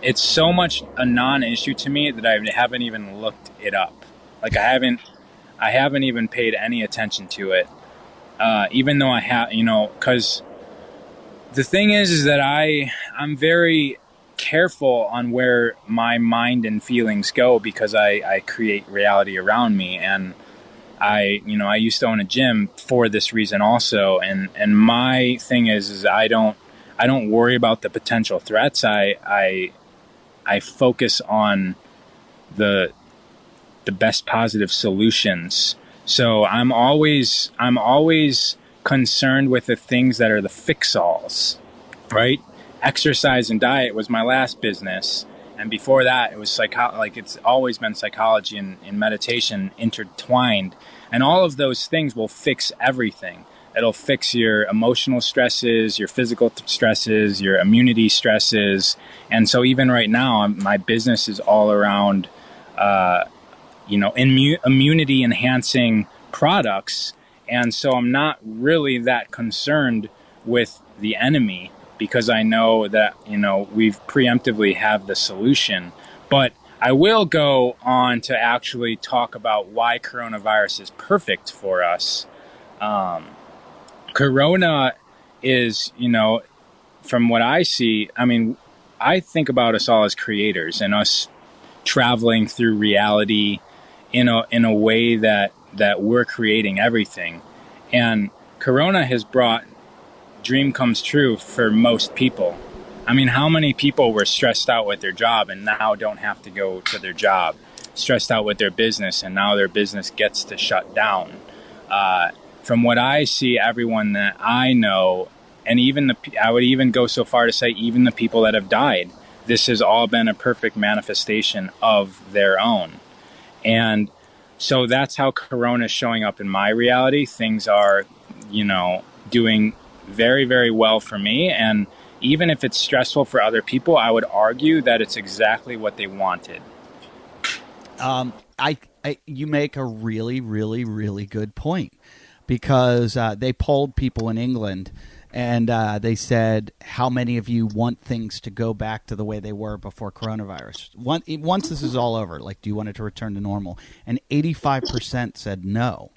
It's so much a non-issue to me that I haven't even looked it up. Like I haven't even paid any attention to it, even though I have, because the thing is that I'm very careful on where my mind and feelings go because I create reality around me. And I used to own a gym for this reason also. And my thing is I don't worry about the potential threats. I focus on the best positive solutions. So I'm always concerned with the things that are the fix-alls, right? Exercise and diet was my last business, and before that it was it's always been psychology and meditation intertwined, and all of those things will fix everything. It'll fix your emotional stresses, your physical stresses, your immunity stresses. And so even right now my business is all around immunity enhancing products. And so I'm not really that concerned with the enemy because I know that, we've preemptively have the solution. But I will go on to actually talk about why coronavirus is perfect for us. Corona is, from what I see, I think about us all as creators and us traveling through reality in a way that we're creating everything. And Corona has brought dream comes true for most people. How many people were stressed out with their job and now don't have to go to their job, stressed out with their business and now their business gets to shut down? From what I see, everyone that I know, and I would even go so far to say even the people that have died, this has all been a perfect manifestation of their own. And so that's how Corona is showing up in my reality. Things are, doing very, very well for me. And even if it's stressful for other people, I would argue that it's exactly what they wanted. You make a really, really, really good point because they polled people in England and they said, how many of you want things to go back to the way they were before coronavirus? Once this is all over, do you want it to return to normal? And 85% said no.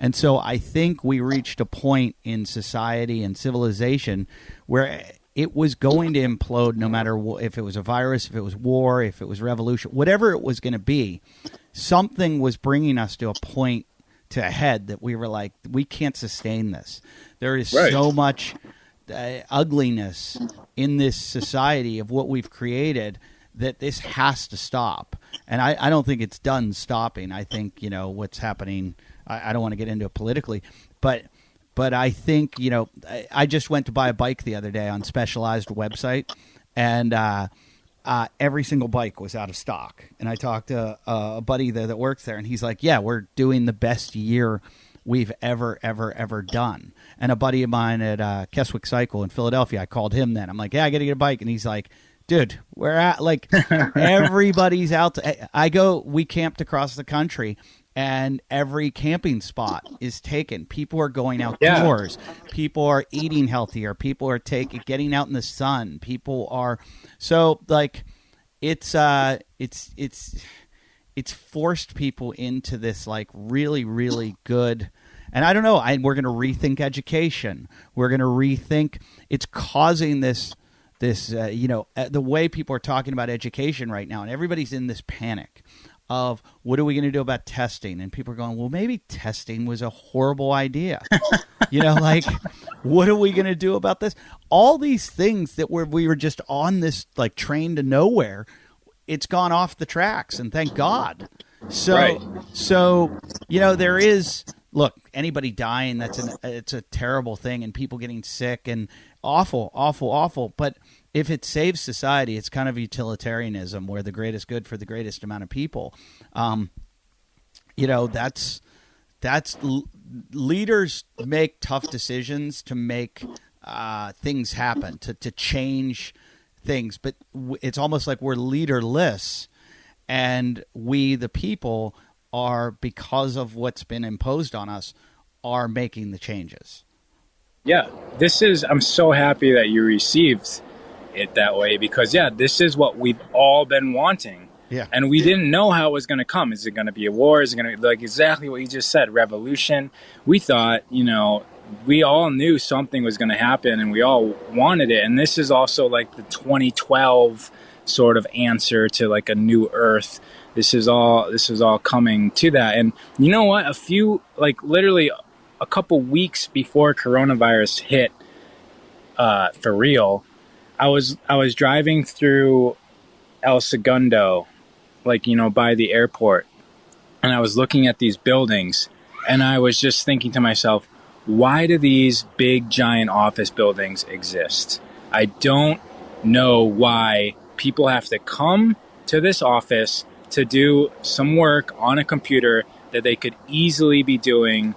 And so I think we reached a point in society and civilization where it was going to implode no matter if it was a virus, if it was war, if it was revolution, whatever it was going to be. Something was bringing us to a point to a head that we were like, we can't sustain this. There is Right. so much ugliness in this society of what we've created that this has to stop. And I don't think it's done stopping. I think, what's happening, I don't want to get into it politically, but I think, I just went to buy a bike the other day on Specialized website, and every single bike was out of stock. And I talked to a buddy there that works there, and he's like, yeah, we're doing the best year we've ever done. And a buddy of mine at Keswick Cycle in Philadelphia, I called him then. I'm like, yeah, I got to get a bike. And he's like, dude, we're at, like, everybody's out. We camped across the country, and every camping spot is taken. People are going outdoors. Yeah. People are eating healthier. People are getting out in the sun. People are it's forced people into this like really, really good. And I don't know. We're going to rethink education. We're going to rethink. It's causing this. The way people are talking about education right now, and everybody's in this panic of what are we going to do about testing? And people are going, well, maybe testing was a horrible idea. What are we going to do about this? All these things that we were just on this like train to nowhere, it's gone off the tracks, and thank God. There is, look, anybody dying, it's a terrible thing, and people getting sick and awful. But if it saves society, it's kind of utilitarianism, where the greatest good for the greatest amount of people. Leaders make tough decisions to make things happen, to change things. But it's almost like we're leaderless, and we, the people, are, because of what's been imposed on us, are making the changes. Yeah, I'm so happy that you received it that way, because this is what we've all been wanting. Yeah. And we didn't know how it was going to come. Is it going to be a war? Is it going to be like exactly what you just said, revolution? We thought, we all knew something was going to happen, and we all wanted it. And this is also like the 2012 sort of answer to like a new earth. This is all coming to that. And you know what? Literally a couple weeks before coronavirus hit, for real, I was driving through El Segundo, by the airport, and I was looking at these buildings, and I was just thinking to myself, why do these big giant office buildings exist? I don't know why people have to come to this office to do some work on a computer that they could easily be doing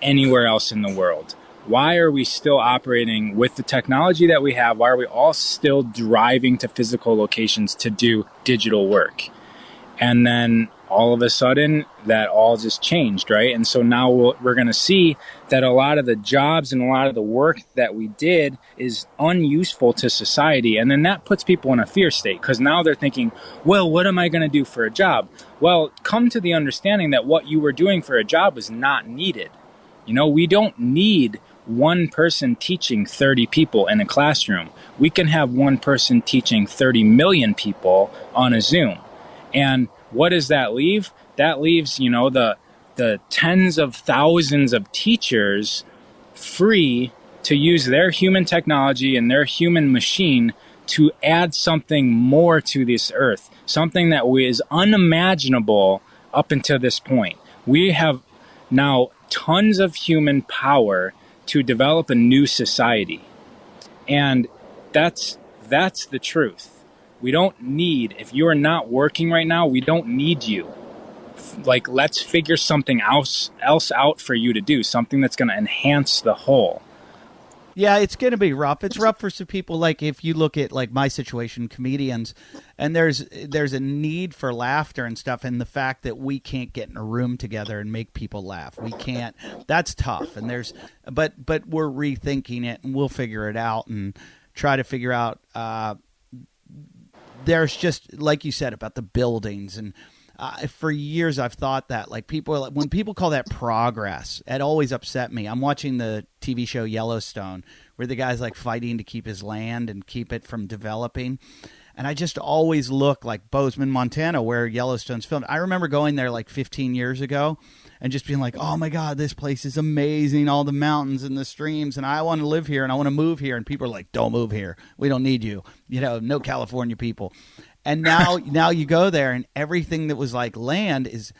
anywhere else in the world. Why are we still operating with the technology that we have? Why are we all still driving to physical locations to do digital work? And then all of a sudden, that all just changed, right? And so now we're going to see that a lot of the jobs and a lot of the work that we did is unuseful to society. And then that puts people in a fear state, because now they're thinking, well, what am I going to do for a job? Well, come to the understanding that what you were doing for a job was not needed. We don't need one person teaching 30 people in a classroom. We can have one person teaching 30 million people on a Zoom. And what does that leave? That leaves, the tens of thousands of teachers free to use their human technology and their human machine to add something more to this earth, something that is unimaginable up until this point. We have now tons of human power to develop a new society. And that's the truth. We don't need, if you are not working right now, we don't need you. Let's figure something else out for you to do, something that's going to enhance the whole. Yeah, it's going to be rough. It's rough for some people. Like if you look at like my situation, comedians, and there's a need for laughter and stuff, and the fact that we can't get in a room together and make people laugh. We can't. That's tough. And but we're rethinking it, and we'll figure it out and try to figure out. There's just, like you said, about the buildings, and for years I've thought that when people call that progress, it always upset me. I'm watching the TV show Yellowstone, where the guy's like fighting to keep his land and keep it from developing, And I just always look like Bozeman, Montana, where Yellowstone's filmed. I remember going there like 15 years ago and just being like, oh my God, this place is amazing. All the mountains and the streams. And I want to live here and I want to move here. And people are like, don't move here. We don't need you. No California people. And now you go there and everything that was like land is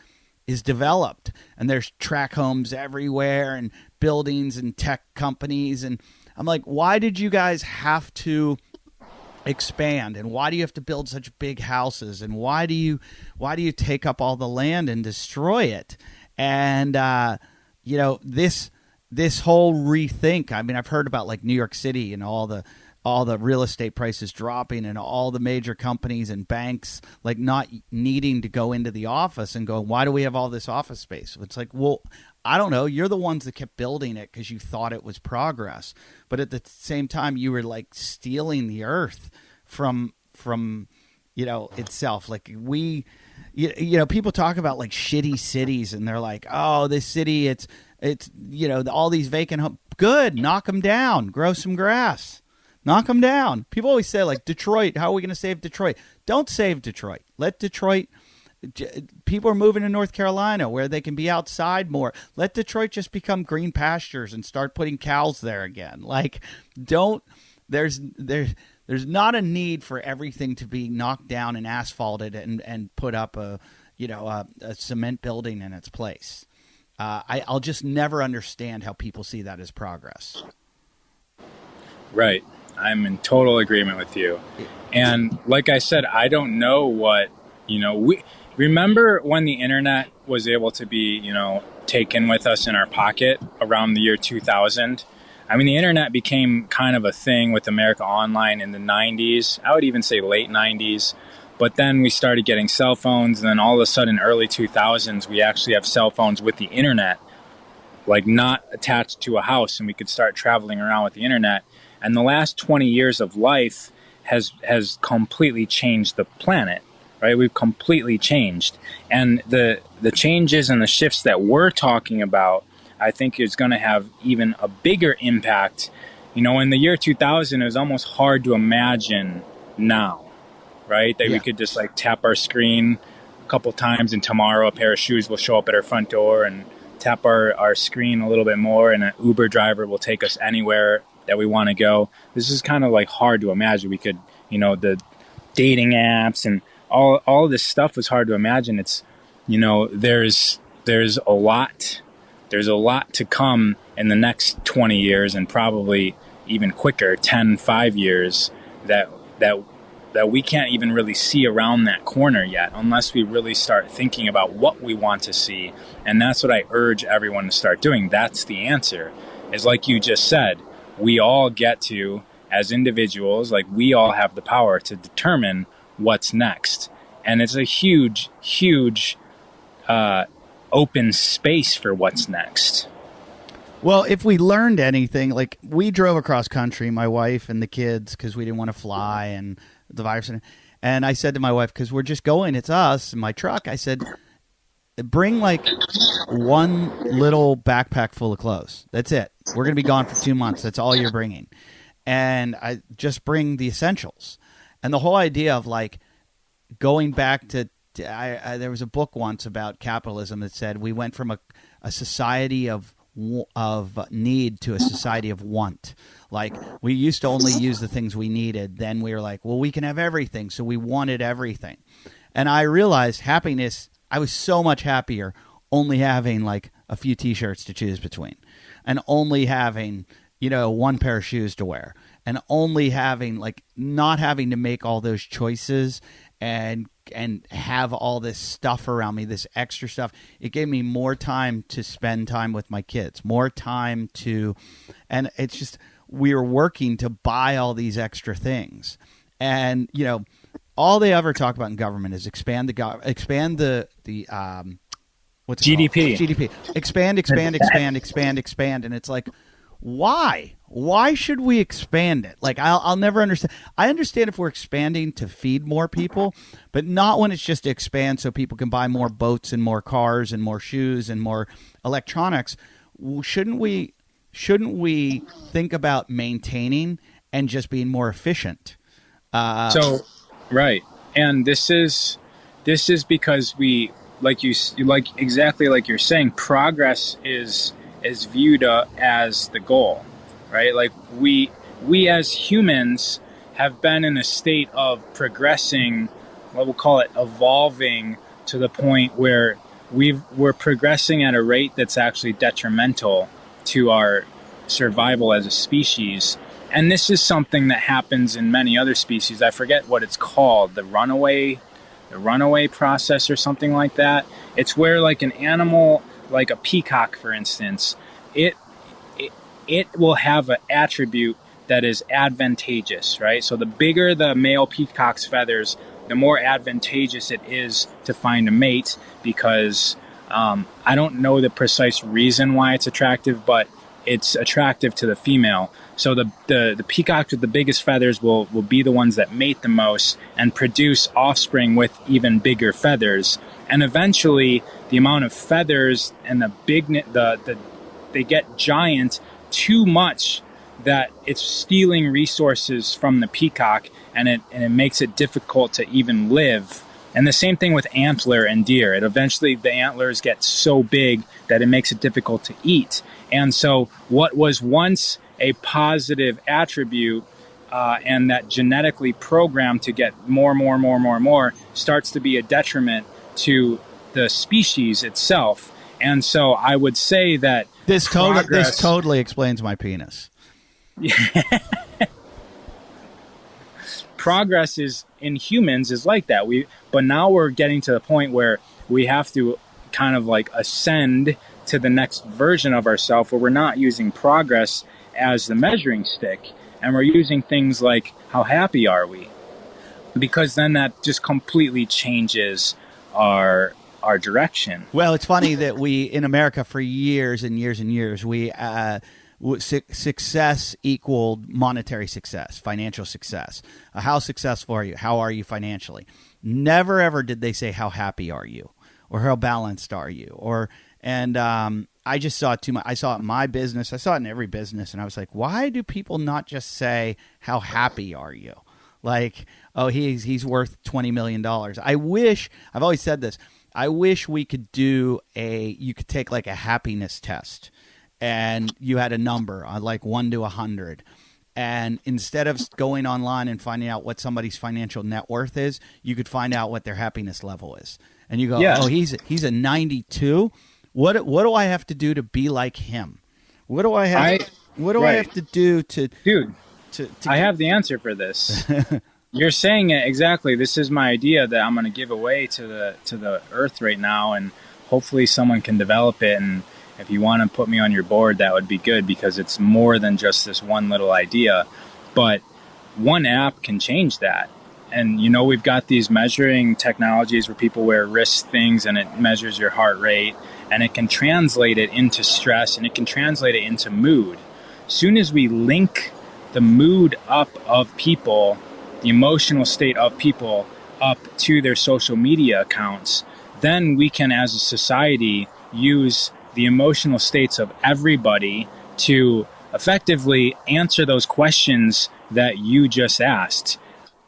developed. And there's track homes everywhere and buildings and tech companies. And I'm like, why did you guys have to expand, and why do you have to build such big houses, and why do you take up all the land and destroy it? And this whole rethink, I mean, I've heard about like New York City and all the real estate prices dropping and all the major companies and banks like not needing to go into the office and go, why do we have all this office space? It's like, well, I don't know. You're the ones that kept building it because you thought it was progress. But at the same time, you were like stealing the earth from itself. Like people talk about like shitty cities and they're like, oh, this city, it's all these vacant homes. Good. Knock them down. Grow some grass. Knock them down. People always say like Detroit. How are we going to save Detroit? Don't save Detroit. Let Detroit. People are moving to North Carolina where they can be outside more. Let Detroit just become green pastures and start putting cows there again. Like, there's not a need for everything to be knocked down and asphalted and put up a cement building in its place. I'll just never understand how people see that as progress. Right. I'm in total agreement with you. And like I said, I don't know what, remember when the internet was able to be, taken with us in our pocket around the year 2000? I mean, the internet became kind of a thing with America Online in the 90s. I would even say late 90s. But then we started getting cell phones. And then all of a sudden, early 2000s, we actually have cell phones with the internet, like not attached to a house. And we could start traveling around with the internet. And the last 20 years of life has completely changed the planet. Right, we've completely changed, and the changes and the shifts that we're talking about, I think, is going to have even a bigger impact. In the year 2000, it was almost hard to imagine now, right? That we could just like tap our screen a couple times, and tomorrow a pair of shoes will show up at our front door, and tap our screen a little bit more, and an Uber driver will take us anywhere that we want to go. This is kind of like hard to imagine. We could, the dating apps and all of this stuff was hard to imagine. It's, there's a lot to come in the next 20 years and probably even quicker, 5 years that we can't even really see around that corner yet unless we really start thinking about what we want to see. And that's what I urge everyone to start doing. That's the answer, is like you just said, we all get to, as individuals, like we all have the power to determine what's next. And it's a huge open space for what's next. Well, if we learned anything, like we drove across country, my wife and the kids, because we didn't want to fly and the virus. And I said to my wife, because we're just going, it's us in my truck, I said, bring like one little backpack full of clothes. That's it. We're going to be gone for 2 months. That's all you're bringing. And I just bring the essentials. And the whole idea of like going back to, there was a book once about capitalism that said we went from a society of need to a society of want. Like we used to only use the things we needed. Then we were like, well, we can have everything. So we wanted everything. And I realized happiness, I was so much happier only having like a few T-shirts to choose between, and only having, one pair of shoes to wear, and only having like not having to make all those choices and have all this stuff around me, this extra stuff. It gave me more time to spend time with my kids, more time to, and it's just, we were working to buy all these extra things. And, all they ever talk about in government is expand the what's it GDP. Called? GDP. Expand. And it's like, why? Why should we expand it? Like, I'll never understand. I understand if we're expanding to feed more people, but not when it's just to expand so people can buy more boats and more cars and more shoes and more electronics. Shouldn't we think about maintaining and just being more efficient? Right. And this is because we, like exactly like you're saying, progress is viewed as the goal, right? Like we as humans have been in a state of progressing, what we'll call it evolving, to the point where we're progressing at a rate that's actually detrimental to our survival as a species. And this is something that happens in many other species. I forget what it's called, the runaway process or something like that. It's where like an animal, like a peacock, for instance, it it will have an attribute that is advantageous, right? So the bigger the male peacock's feathers, the more advantageous it is to find a mate, because I don't know the precise reason why it's attractive, but it's attractive to the female. So the peacock with the biggest feathers will be the ones that mate the most and produce offspring with even bigger feathers. And eventually, the amount of feathers and they get giant too much that it's stealing resources from the peacock, and it makes it difficult to even live. And the same thing with antler and deer. Eventually the antlers get so big that it makes it difficult to eat. And so what was once a positive attribute and that genetically programmed to get more starts to be a detriment to the species itself. And so I would say that this totally explains my penis. Progress is in humans is like that. But now we're getting to the point where we have to kind of like ascend to the next version of ourselves, where we're not using progress as the measuring stick, and we're using things like how happy are we, because then that just completely changes our direction. Well, it's funny that we in America for years and years and years success equaled monetary success, financial success. How successful are you? How are you financially? Never ever did they say how happy are you, or how balanced are you, I just saw it too much. I saw it in my business. I saw it in every business, and I was like, why do people not just say how happy are you? Like, oh, he's worth $20 million. I've always said this. I wish we could you could take like a happiness test, and you had a number on like 1 to 100. And instead of going online and finding out what somebody's financial net worth is, you could find out what their happiness level is. And you go, oh, he's a 92. What do I have to do to be like him? What do I have to do to Dude, I have the answer for this. You're saying it exactly. This is my idea that I'm going to give away to the earth right now, and hopefully someone can develop it. And if you want to put me on your board, that would be good, because it's more than just this one little idea. But one app can change that. And, we've got these measuring technologies where people wear wrist things, and it measures your heart rate, and it can translate it into stress, and it can translate it into mood. Soon as we link the mood up of people, the emotional state of people up to their social media accounts, then we can, as a society, use the emotional states of everybody to effectively answer those questions that you just asked.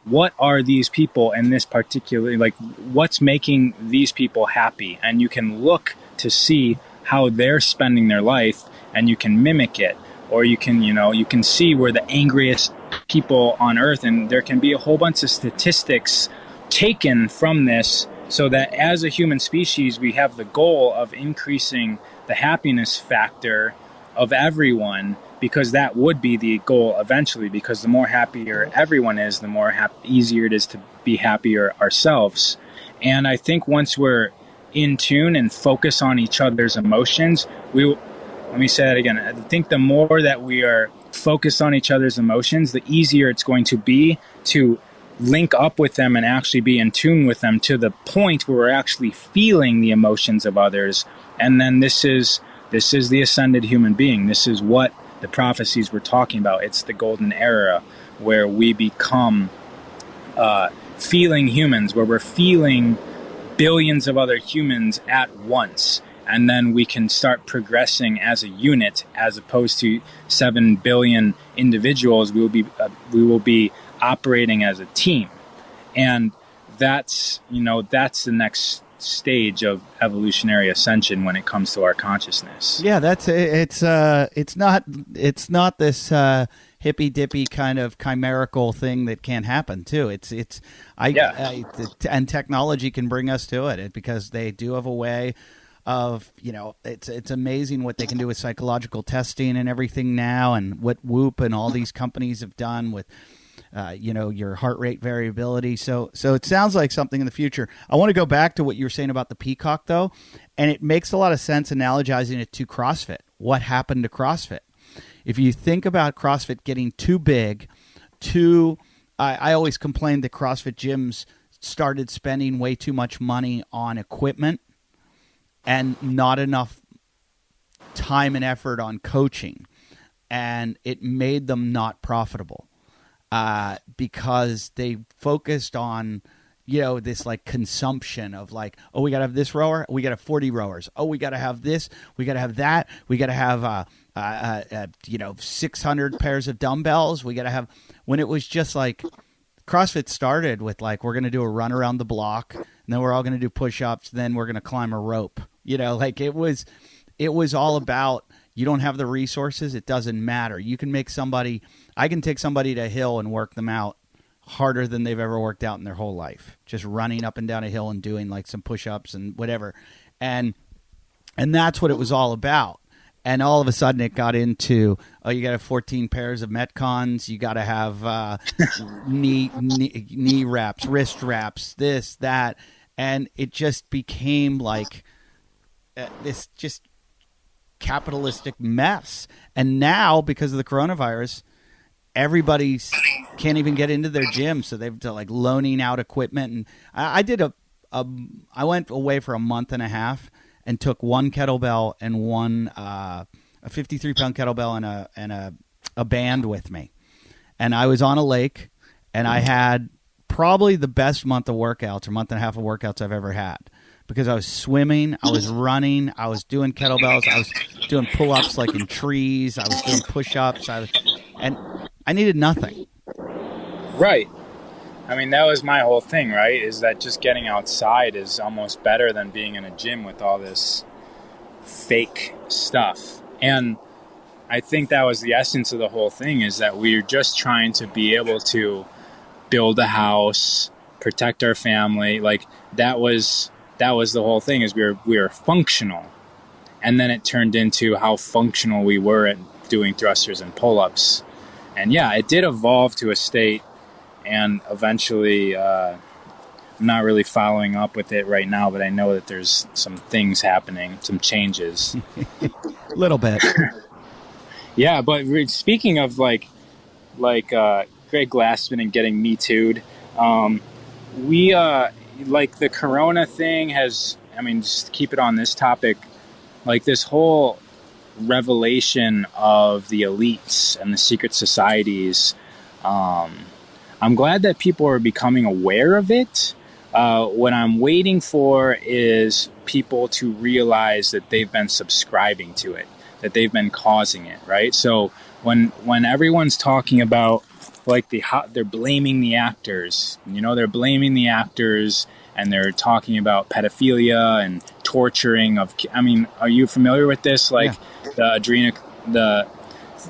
What are these people in this particular, like, what's making these people happy? And you can look to see how they're spending their life, and you can mimic it. Or you can, you can see where the angriest people on earth, and there can be a whole bunch of statistics taken from this, so that as a human species, we have the goal of increasing the happiness factor of everyone, because that would be the goal eventually, because the more happier everyone is, the more easier it is to be happier ourselves. And I think once we're in tune and focus on each other's emotions, let me say that again. I think the more that we are focused on each other's emotions, the easier it's going to be to link up with them and actually be in tune with them, to the point where we're actually feeling the emotions of others. And then this is the ascended human being. This is what the prophecies were talking about. It's the golden era, where we become feeling humans, where we're feeling billions of other humans at once. And then we can start progressing as a unit, as opposed to 7 billion individuals. We will be operating as a team. And that's the next stage of evolutionary ascension when it comes to our consciousness. Yeah, it's not this hippy dippy kind of chimerical thing that can't happen too. And technology can bring us to it because they do have a way of, it's amazing what they can do with psychological testing and everything now, and what Whoop and all these companies have done with your heart rate variability. So it sounds like something in the future. I want to go back to what you were saying about the peacock, though, and it makes a lot of sense analogizing it to CrossFit. What happened to CrossFit? If you think about CrossFit getting too big, I always complained that CrossFit gyms started spending way too much money on equipment and not enough time and effort on coaching, and it made them not profitable. Because they focused on, this like consumption of like, oh, we got to have this rower, we got to have 40 rowers. Oh, we got to have this, we got to have that, we got to have 600 pairs of dumbbells. We got to have, when it was just like CrossFit started with like, we're going to do a run around the block, and then we're all going to do push-ups, then we're going to climb a rope. Like it was all about, you don't have the resources, it doesn't matter. I can take somebody to a hill and work them out harder than they've ever worked out in their whole life, just running up and down a hill and doing like some push-ups and whatever. And that's what it was all about. And all of a sudden it got into, you got to have 14 pairs of Metcons, you got to have knee wraps, wrist wraps, this, that. And it just became like this just capitalistic mess. And now, because of the coronavirus, everybody can't even get into their gym, so they've done like loaning out equipment. And I went away for a month and a half and took one kettlebell and a 53-pound kettlebell and a band with me, and I was on a lake, and I had probably the best month and a half of workouts I've ever had. Because I was swimming, I was running, I was doing kettlebells, I was doing pull-ups like in trees, I was doing push-ups, and I needed nothing. Right. I mean, that was my whole thing, right? Is that just getting outside is almost better than being in a gym with all this fake stuff. And I think that was the essence of the whole thing, is that we're just trying to be able to build a house, protect our family. Like that was the whole thing, is we were functional. And then it turned into how functional we were at doing thrusters and pull-ups. And yeah, it did evolve to a state, and eventually I'm not really following up with it right now, but I know that there's some things happening, some changes. A little bit. Yeah, but speaking of like Greg Glassman and getting Me Too'd, we like the Corona thing has, just to keep it on this topic, like this whole revelation of the elites and the secret societies. I'm glad that people are becoming aware of it. What I'm waiting for is people to realize that they've been subscribing to it, that they've been causing it, right? So when everyone's talking about like they're blaming the actors, they're blaming the actors, and they're talking about pedophilia and torturing of, are you familiar with this? Like getting the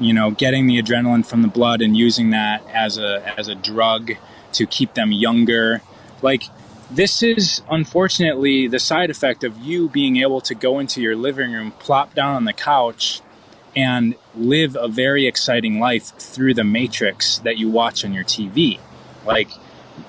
adrenaline from the blood and using that as a drug to keep them younger. Like, this is unfortunately the side effect of you being able to go into your living room, plop down on the couch, and live a very exciting life through the matrix that you watch on your TV. Like,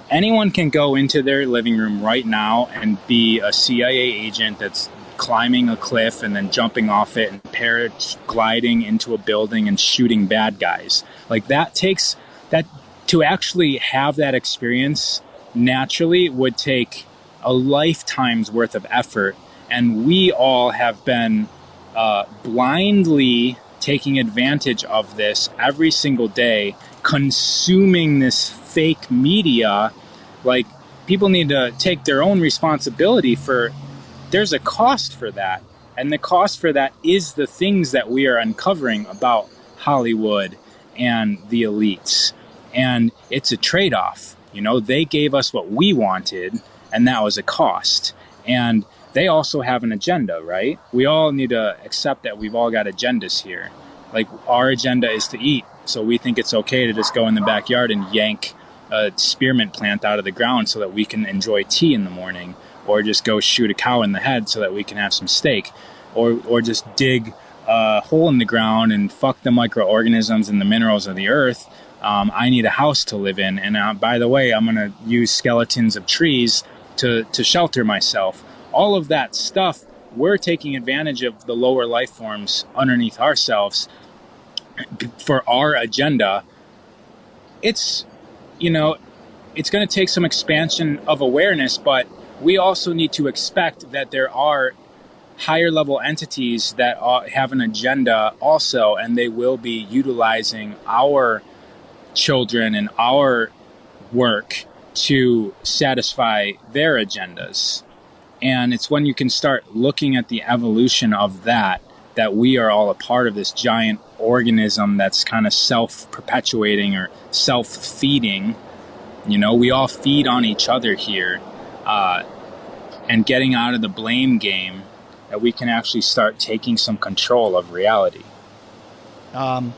anyone can go into their living room right now and be a CIA agent that's climbing a cliff and then jumping off it and paragliding into a building and shooting bad guys. Like, that takes that to actually have that experience naturally would take a lifetime's worth of effort. And we all have been blindly taking advantage of this every single day, consuming this fake media. Like, people need to take their own responsibility for, there's a cost for that. And the cost for that is the things that we are uncovering about Hollywood and the elites. And it's a trade-off. You know, they gave us what we wanted, and that was a cost. And they also have an agenda, right? We all need to accept that we've all got agendas here. Like, our agenda is to eat, so we think it's okay to just go in the backyard and yank a spearmint plant out of the ground so that we can enjoy tea in the morning, or just go shoot a cow in the head so that we can have some steak, or just dig a hole in the ground and fuck the microorganisms and the minerals of the earth. I need a house to live in, and by the way, I'm going to use skeletons of trees to shelter myself. All of that stuff, we're taking advantage of the lower life forms underneath ourselves for our agenda. It's, you know, it's going to take some expansion of awareness, but we also need to expect that there are higher level entities that have an agenda also, and they will be utilizing our children and our work to satisfy their agendas. And it's when you can start looking at the evolution of that we are all a part of this giant organism that's kind of self-perpetuating or self-feeding. You know, we all feed on each other here, and getting out of the blame game, that we can actually start taking some control of reality. All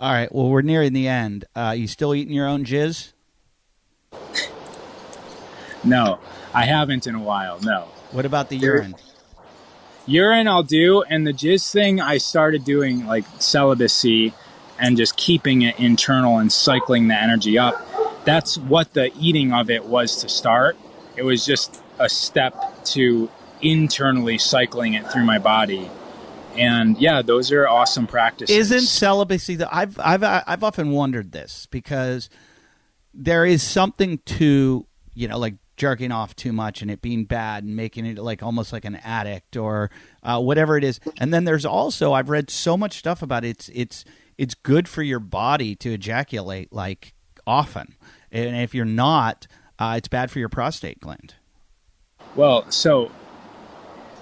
right. Well, we're nearing the end. You still eating your own jizz? No, I haven't in a while. No. What about the urine? Urine I'll do, and the jizz thing I started doing like celibacy and just keeping it internal and cycling the energy up. That's what the eating of it was to start. It was just a step to internally cycling it through my body. And yeah, those are awesome practices. Isn't celibacy I've often wondered this, because there is something to, you know, like jerking off too much and it being bad and making it like almost like an addict or whatever it is. And then there's also, I've read so much stuff about it. It's good for your body to ejaculate like often. And if you're not, it's bad for your prostate gland. Well, so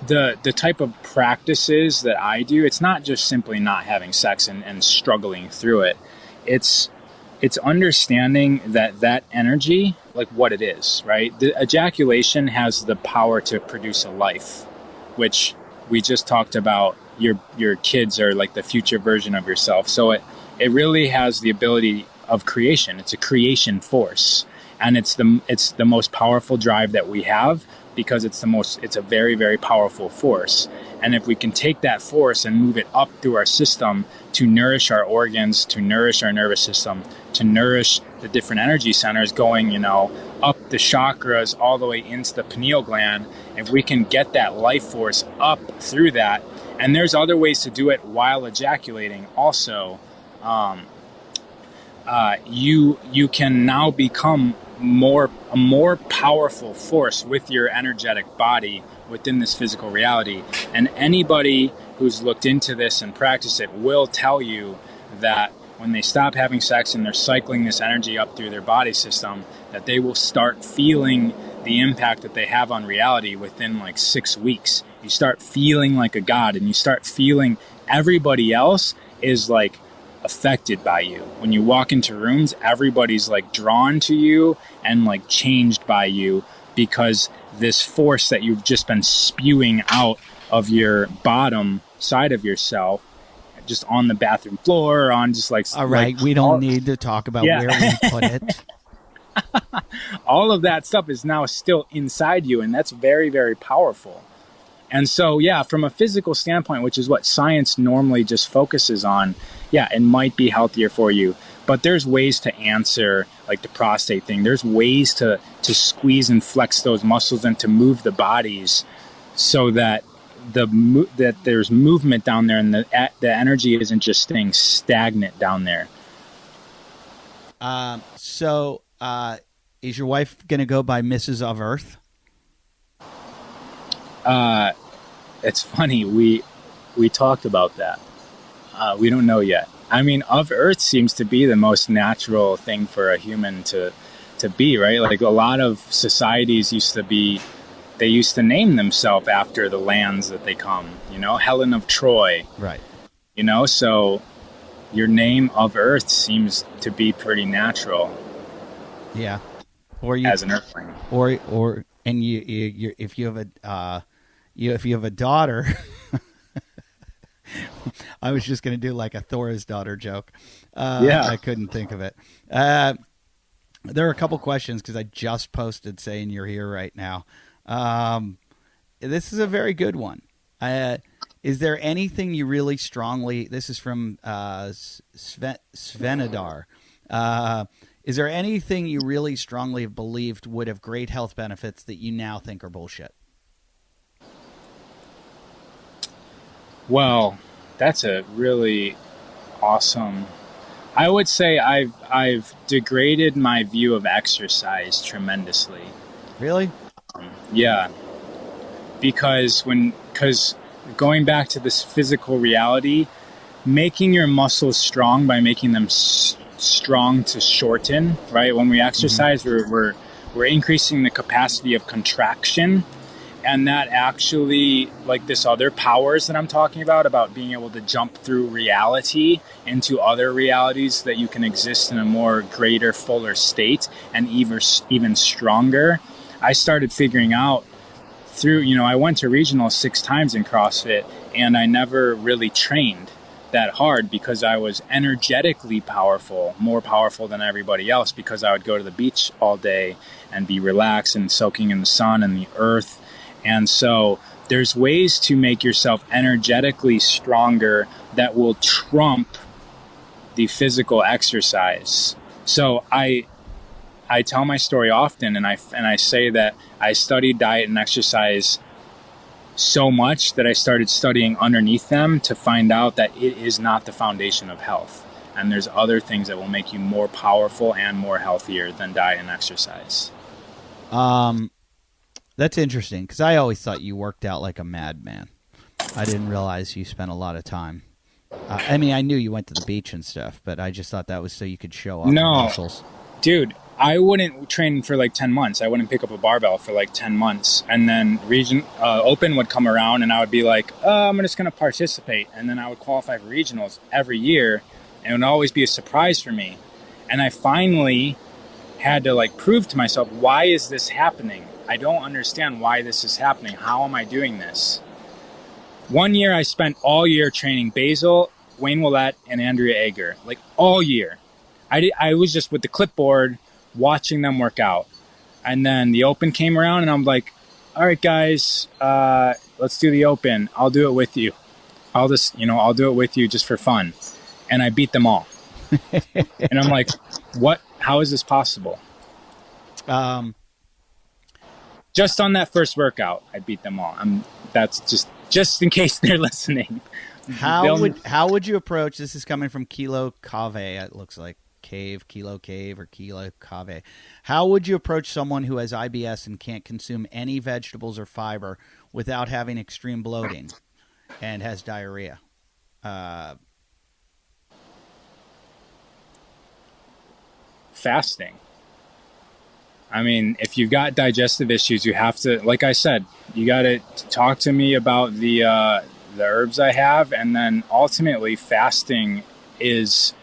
the type of practices that I do, it's not just simply not having sex and struggling through it. It's understanding that energy, like what it is, right? The ejaculation has the power to produce a life, which we just talked about. Your kids are like the future version of yourself. So it really has the ability of creation. It's a creation force, and it's the most powerful drive that we have, because it's a very, very powerful force. And if we can take that force and move it up through our system to nourish our organs, to nourish our nervous system, to nourish the different energy centers going, you know, up the chakras all the way into the pineal gland, if we can get that life force up through that, and there's other ways to do it while ejaculating also, you can now become a more powerful force with your energetic body within this physical reality. And anybody who's looked into this and practiced it will tell you that when they stop having sex and they're cycling this energy up through their body system, that they will start feeling the impact that they have on reality within like 6 weeks. You start feeling like a god, and you start feeling everybody else is like affected by you. When you walk into rooms, everybody's like drawn to you and like changed by you, because this force that you've just been spewing out of your bottom side of yourself, just on the bathroom floor, or on just like... All right, we don't need to talk about where we put it. All of that stuff is now still inside you, and that's very, very powerful. And so, yeah, from a physical standpoint, which is what science normally just focuses on, yeah, it might be healthier for you. But there's ways to answer, like the prostate thing. There's ways to squeeze and flex those muscles and to move the bodies so that that there's movement down there, and the energy isn't just staying stagnant down there. So is your wife going to go by Mrs. of Earth? It's funny. We talked about that. We don't know yet. I mean, of Earth seems to be the most natural thing for a human to be, right? Like a lot of societies they used to name themselves after the lands that they come, you know, Helen of Troy. Right. You know, so your name of Earth seems to be pretty natural. Yeah. or you as an earthling. or and you if you have a if you have a daughter. I was just going to do like a Thor's daughter joke. I couldn't think of it. There are a couple questions because I just posted saying you're here right now. This is a very good one. Is there anything you really strongly? This is from Svenadar. Is there anything you really strongly have believed would have great health benefits that you now think are bullshit? Well, that's a really awesome. I would say I've degraded my view of exercise tremendously. Really? Yeah. Because going back to this physical reality, making your muscles strong by making them strong to shorten, right? When we exercise, we're increasing the capacity of contraction. And that actually, like this other powers that I'm talking about being able to jump through reality into other realities that you can exist in a more greater, fuller state and even stronger. I started figuring out through, I went to regionals 6 times in CrossFit, and I never really trained that hard because I was energetically powerful, more powerful than everybody else, because I would go to the beach all day and be relaxed and soaking in the sun and the earth. And so there's ways to make yourself energetically stronger that will trump the physical exercise. So I tell my story often, and I say that I studied diet and exercise so much that I started studying underneath them to find out that it is not the foundation of health. And there's other things that will make you more powerful and more healthier than diet and exercise. That's interesting because I always thought you worked out like a madman. I didn't realize you spent a lot of time. I mean, I knew you went to the beach and stuff, but I just thought that was so you could show off your muscles. Dude, I wouldn't train for like 10 months. I wouldn't pick up a barbell for like 10 months. And then Open would come around and I would be like, I'm just going to participate. And then I would qualify for regionals every year. And it would always be a surprise for me. And I finally had to like prove to myself, why is this happening? I don't understand why this is happening. How am I doing this? One year I spent all year training Basil, Wayne Willett, and Andrea Ager. Like all year. I was just with the clipboard watching them work out. And then the Open came around and I'm like, all right, guys, let's do the Open. I'll do it with you. I'll do it with you just for fun. And I beat them all. And I'm like, what? How is this possible? Just on that first workout, I beat them all. That's just in case they're listening. How would you approach? This is coming from Kilo Cave. It looks like Kilo Cave or Kilo Cave. How would you approach someone who has IBS and can't consume any vegetables or fiber without having extreme bloating and has diarrhea? Fasting. I mean, if you've got digestive issues, you have to, like I said, you got to talk to me about the herbs I have, and then ultimately fasting is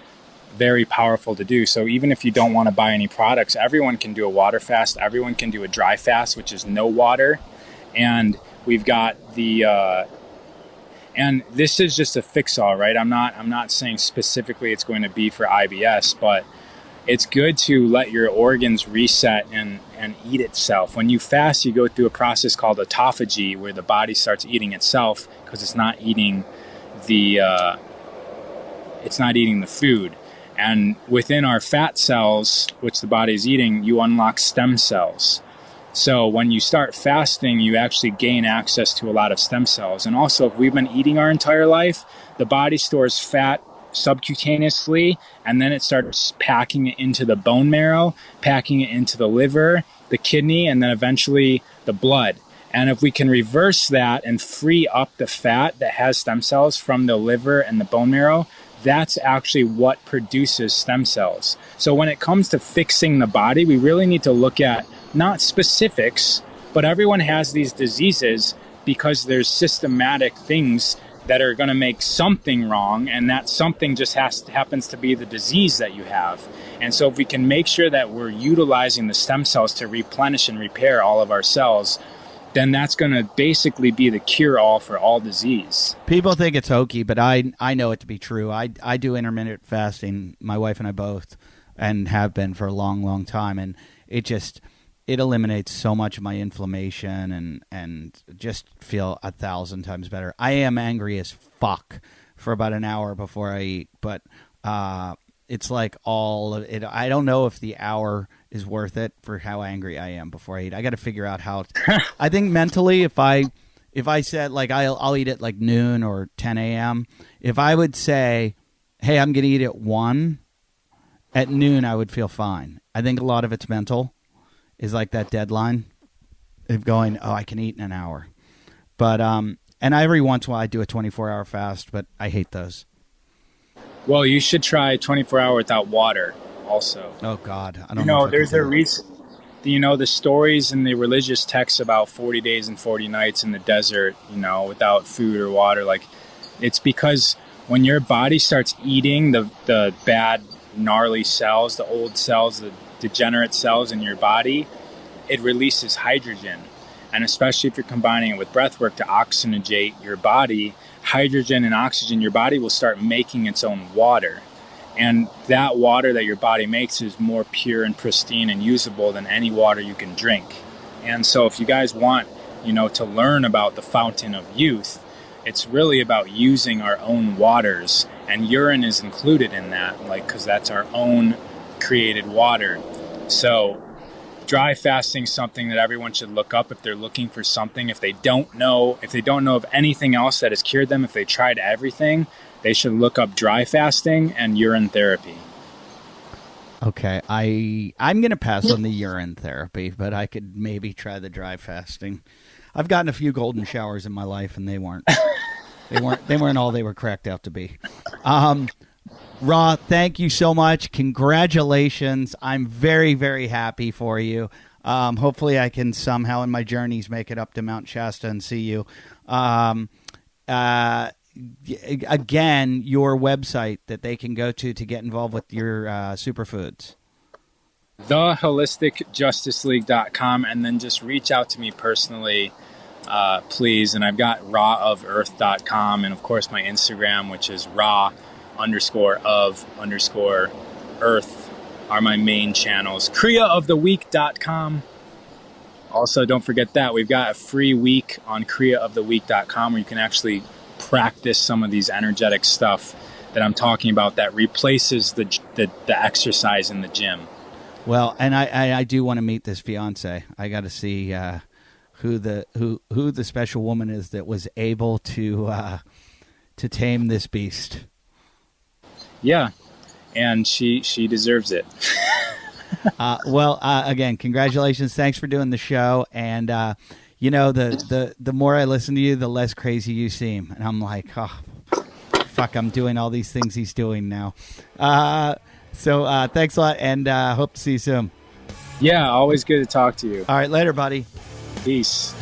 very powerful to do. So even if you don't want to buy any products, everyone can do a water fast. Everyone can do a dry fast, which is no water. And we've got and this is just a fix-all, right? I'm not saying specifically it's going to be for IBS, but it's good to let your organs reset and eat itself. When you fast, you go through a process called autophagy, where the body starts eating itself because it's not eating the food. And within our fat cells, which the body is eating, you unlock stem cells. So when you start fasting, you actually gain access to a lot of stem cells. And also, if we've been eating our entire life, the body stores fat subcutaneously, and then it starts packing it into the bone marrow, packing it into the liver, the kidney, and then eventually the blood. And if we can reverse that and free up the fat that has stem cells from the liver and the bone marrow, that's actually what produces stem cells. So when it comes to fixing the body, we really need to look at not specifics, but everyone has these diseases because there's systematic things that are going to make something wrong, and that something just happens to be the disease that you have. And so if we can make sure that we're utilizing the stem cells to replenish and repair all of our cells, then that's going to basically be the cure-all for all disease. People think it's hokey, but I know it to be true. I do intermittent fasting, my wife and I both, and have been for a long, long time. And it eliminates so much of my inflammation and just feel 1,000 times better. I am angry as fuck for about an hour before I eat, but it's like all of it. I don't know if the hour is worth it for how angry I am before I eat. I got to figure out how. I think mentally, if I said like I'll eat at like noon or 10 a.m., if I would say, hey, I'm going to eat at 1 at noon, I would feel fine. I think a lot of it's mental, is like that deadline of going, oh, I can eat in an hour. But and every once in a while I do a 24-hour fast, but I hate those. Well, you should try 24-hour without water also. Oh, God. I don't know. There's a reason. The stories in the religious texts about 40 days and 40 nights in the desert, without food or water. Like, it's because when your body starts eating the bad, gnarly cells, the old cells, the degenerate cells in your body, it releases hydrogen. And especially if you're combining it with breath work to oxygenate your body, hydrogen and oxygen, your body will start making its own water. And that water that your body makes is more pure and pristine and usable than any water you can drink. And so if you guys want, to learn about the fountain of youth, it's really about using our own waters. And urine is included in that, because that's our own created water. So dry fasting is something that everyone should look up if they're looking for something. If they don't know of anything else that has cured them, if they tried everything, they should look up dry fasting and urine therapy. Okay, I'm going to pass on the urine therapy, but I could maybe try the dry fasting. I've gotten a few golden showers in my life, and they weren't all they were cracked out to be. Ra, thank you so much. Congratulations. I'm very, very happy for you. Hopefully I can somehow in my journeys make it up to Mount Shasta and see you. Again, your website that they can go to get involved with your superfoods. TheHolisticJusticeLeague.com, and then just reach out to me personally, please. And I've got rawoferth.com, and of course my Instagram, which is raw_of_earth are my main channels. KriyaofTheWeek.com. Also, don't forget that we've got a free week on KriyaofTheWeek.com where you can actually practice some of these energetic stuff that I'm talking about that replaces the exercise in the gym. Well, and I do want to meet this fiance. I got to see who the special woman is that was able to tame this beast. Yeah, and she deserves it. Again, congratulations. Thanks for doing the show. And the more I listen to you, the less crazy you seem. And I'm like, oh, fuck, I'm doing all these things he's doing now. So thanks a lot, and hope to see you soon. Yeah, always good to talk to you. All right, later, buddy. Peace.